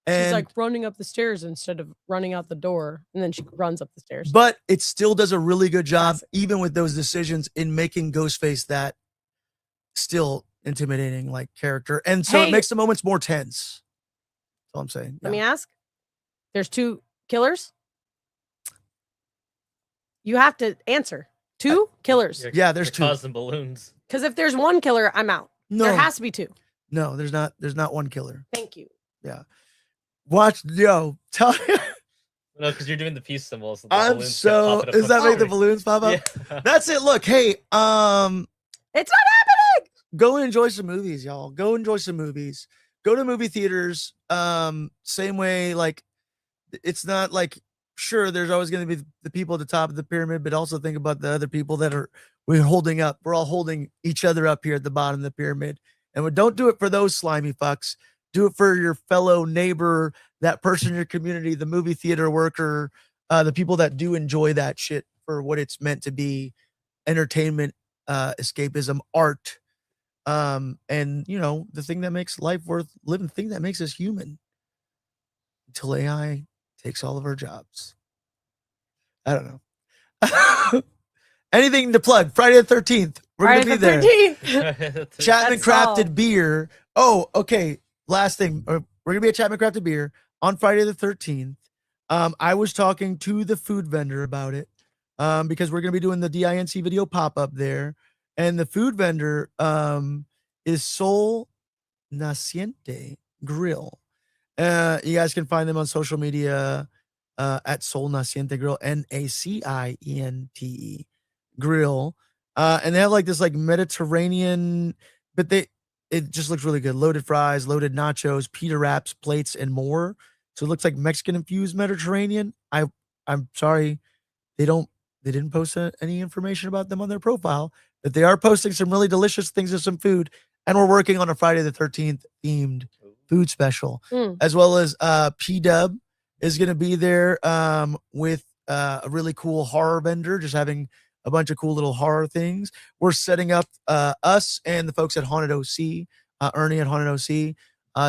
And She's like running up the stairs instead of running out the door, and then she runs up the stairs. but it still does a really good job, Classic. even with those decisions, in making Ghostface that still intimidating like character. And so Hey. it makes the moments more tense. That's all I'm saying. Let me Yeah. ask. There's 2 killers. You have to answer. 2 killers. Yeah, there's You're 2. causing balloons. Because if there's 1 killer, I'm out. No, There has to be 2. no, there's not one killer. Thank you. Watch, tell No, because you're doing the peace symbol. So Does that make the balloons pop up? Yeah. That's it. Look, hey, It's not happening. go and enjoy some movies, y'all. Go enjoy some movies. Go to movie theaters. Same way, like, it's not like, sure, there's always going to be the people at the top of the pyramid, but also think about the other people that we're holding up. We're all holding each other up here at the bottom of the pyramid. And don't do it for those slimy fucks. Do it for your fellow neighbor, that person in your community, the movie theater worker, the people that do enjoy that shit for what it's meant to be, entertainment, escapism, art, and the thing that makes life worth living, the thing that makes us human. Until AI takes all of our jobs. I don't know. Anything to plug? Friday the 13th. We're going to be there. 13th. Chapman That's Crafted all. Beer. Oh, okay. Last thing. We're going to be at Chapman Crafted Beer on Friday the 13th. I was talking to the food vendor about it because we're going to be doing the DINC video pop-up there. And the food vendor is Sol Naciente Grill. You guys can find them on social media at Sol Naciente Grill, NACIENTE Grill. And they have like this like Mediterranean, but it just looks really good. Loaded fries, loaded nachos, pita wraps, plates, and more. So it looks like Mexican infused Mediterranean. I'm sorry, they didn't post any information about them on their profile, but they are posting some really delicious things of some food. And we're working on a Friday the 13th themed food special, as well as P-Dub is going to be there with a really cool horror vendor, just having a bunch of cool little horror things. We're setting up us and the folks at Haunted OC, Ernie at Haunted OC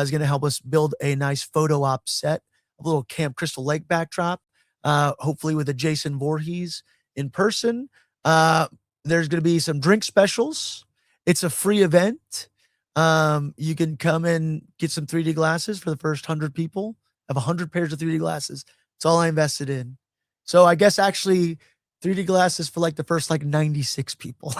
is going to help us build a nice photo op set, a little Camp Crystal Lake backdrop, hopefully with a Jason Voorhees in person. There's going to be some drink specials. It's a free event. You can come and get some 3D glasses for the first 100 people. I have 100 pairs of 3D glasses. It's all I invested in. So I guess actually 3D glasses for like the first like 96 people.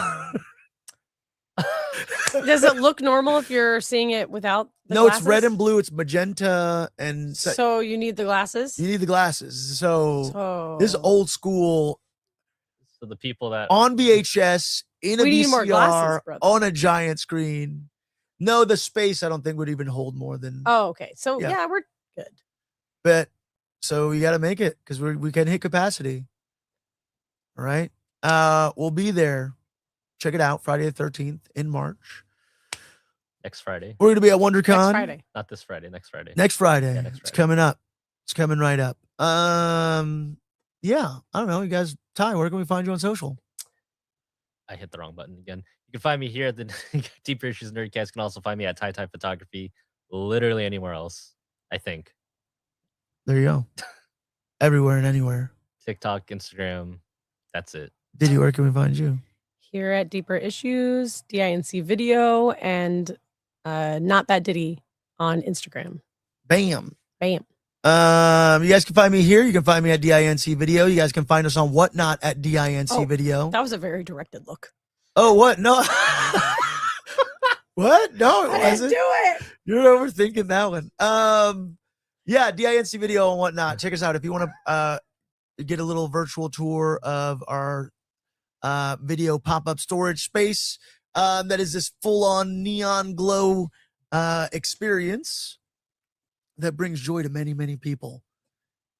Does it look normal if you're seeing it without the No, glasses? it's red and blue. It's magenta. And So you need the glasses? you need the glasses. So this is So old school So the people that on VHS in a We need more VCR glasses, brother. on a giant screen. No, the space I don't think would even hold more than. Oh, okay. So Yeah. yeah, we're good. But so you got to make it because we can hit capacity. All right. We'll be there. Check it out. Friday the 13th in March. next Friday, We're going to be at WonderCon. Next Friday. not this Friday, next Friday. Next Friday. Yeah, next It's Friday. coming up. It's coming right up. Yeah. I don't know. You guys, Ty, where can we find you on social? I hit the wrong button again. You can find me here at the Deeper Issues Nerdcast. You can also find me at Ty Photography, literally anywhere else, I think. There you go. Everywhere and anywhere. TikTok, Instagram, that's it. Diddy, where can we find you? Here at Deeper Issues, DINC Video, and Not That Diddy on Instagram. Bam. Bam. You guys can find me here. You can find me at DINC Video. You guys can find us on Whatnot at DINC Oh, Video. That was a very directed look. Oh, what? No. What? No, it I didn't wasn't. do it. You're overthinking that one. Yeah, DINC Video and Whatnot. Check us out if you want to get a little virtual tour of our video pop-up storage space. That is this full-on neon glow experience that brings joy to many, many people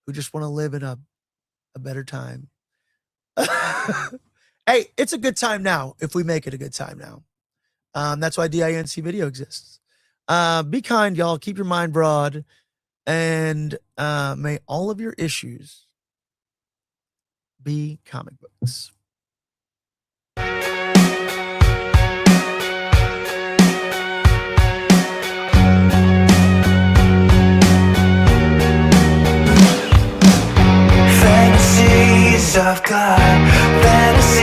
who just want to live in a better time. Hey, it's a good time now if we make it a good time now. That's why DINC Video exists. Be kind, y'all. Keep your mind broad. And may all of your issues be comic books. Fantasies of God, fantasies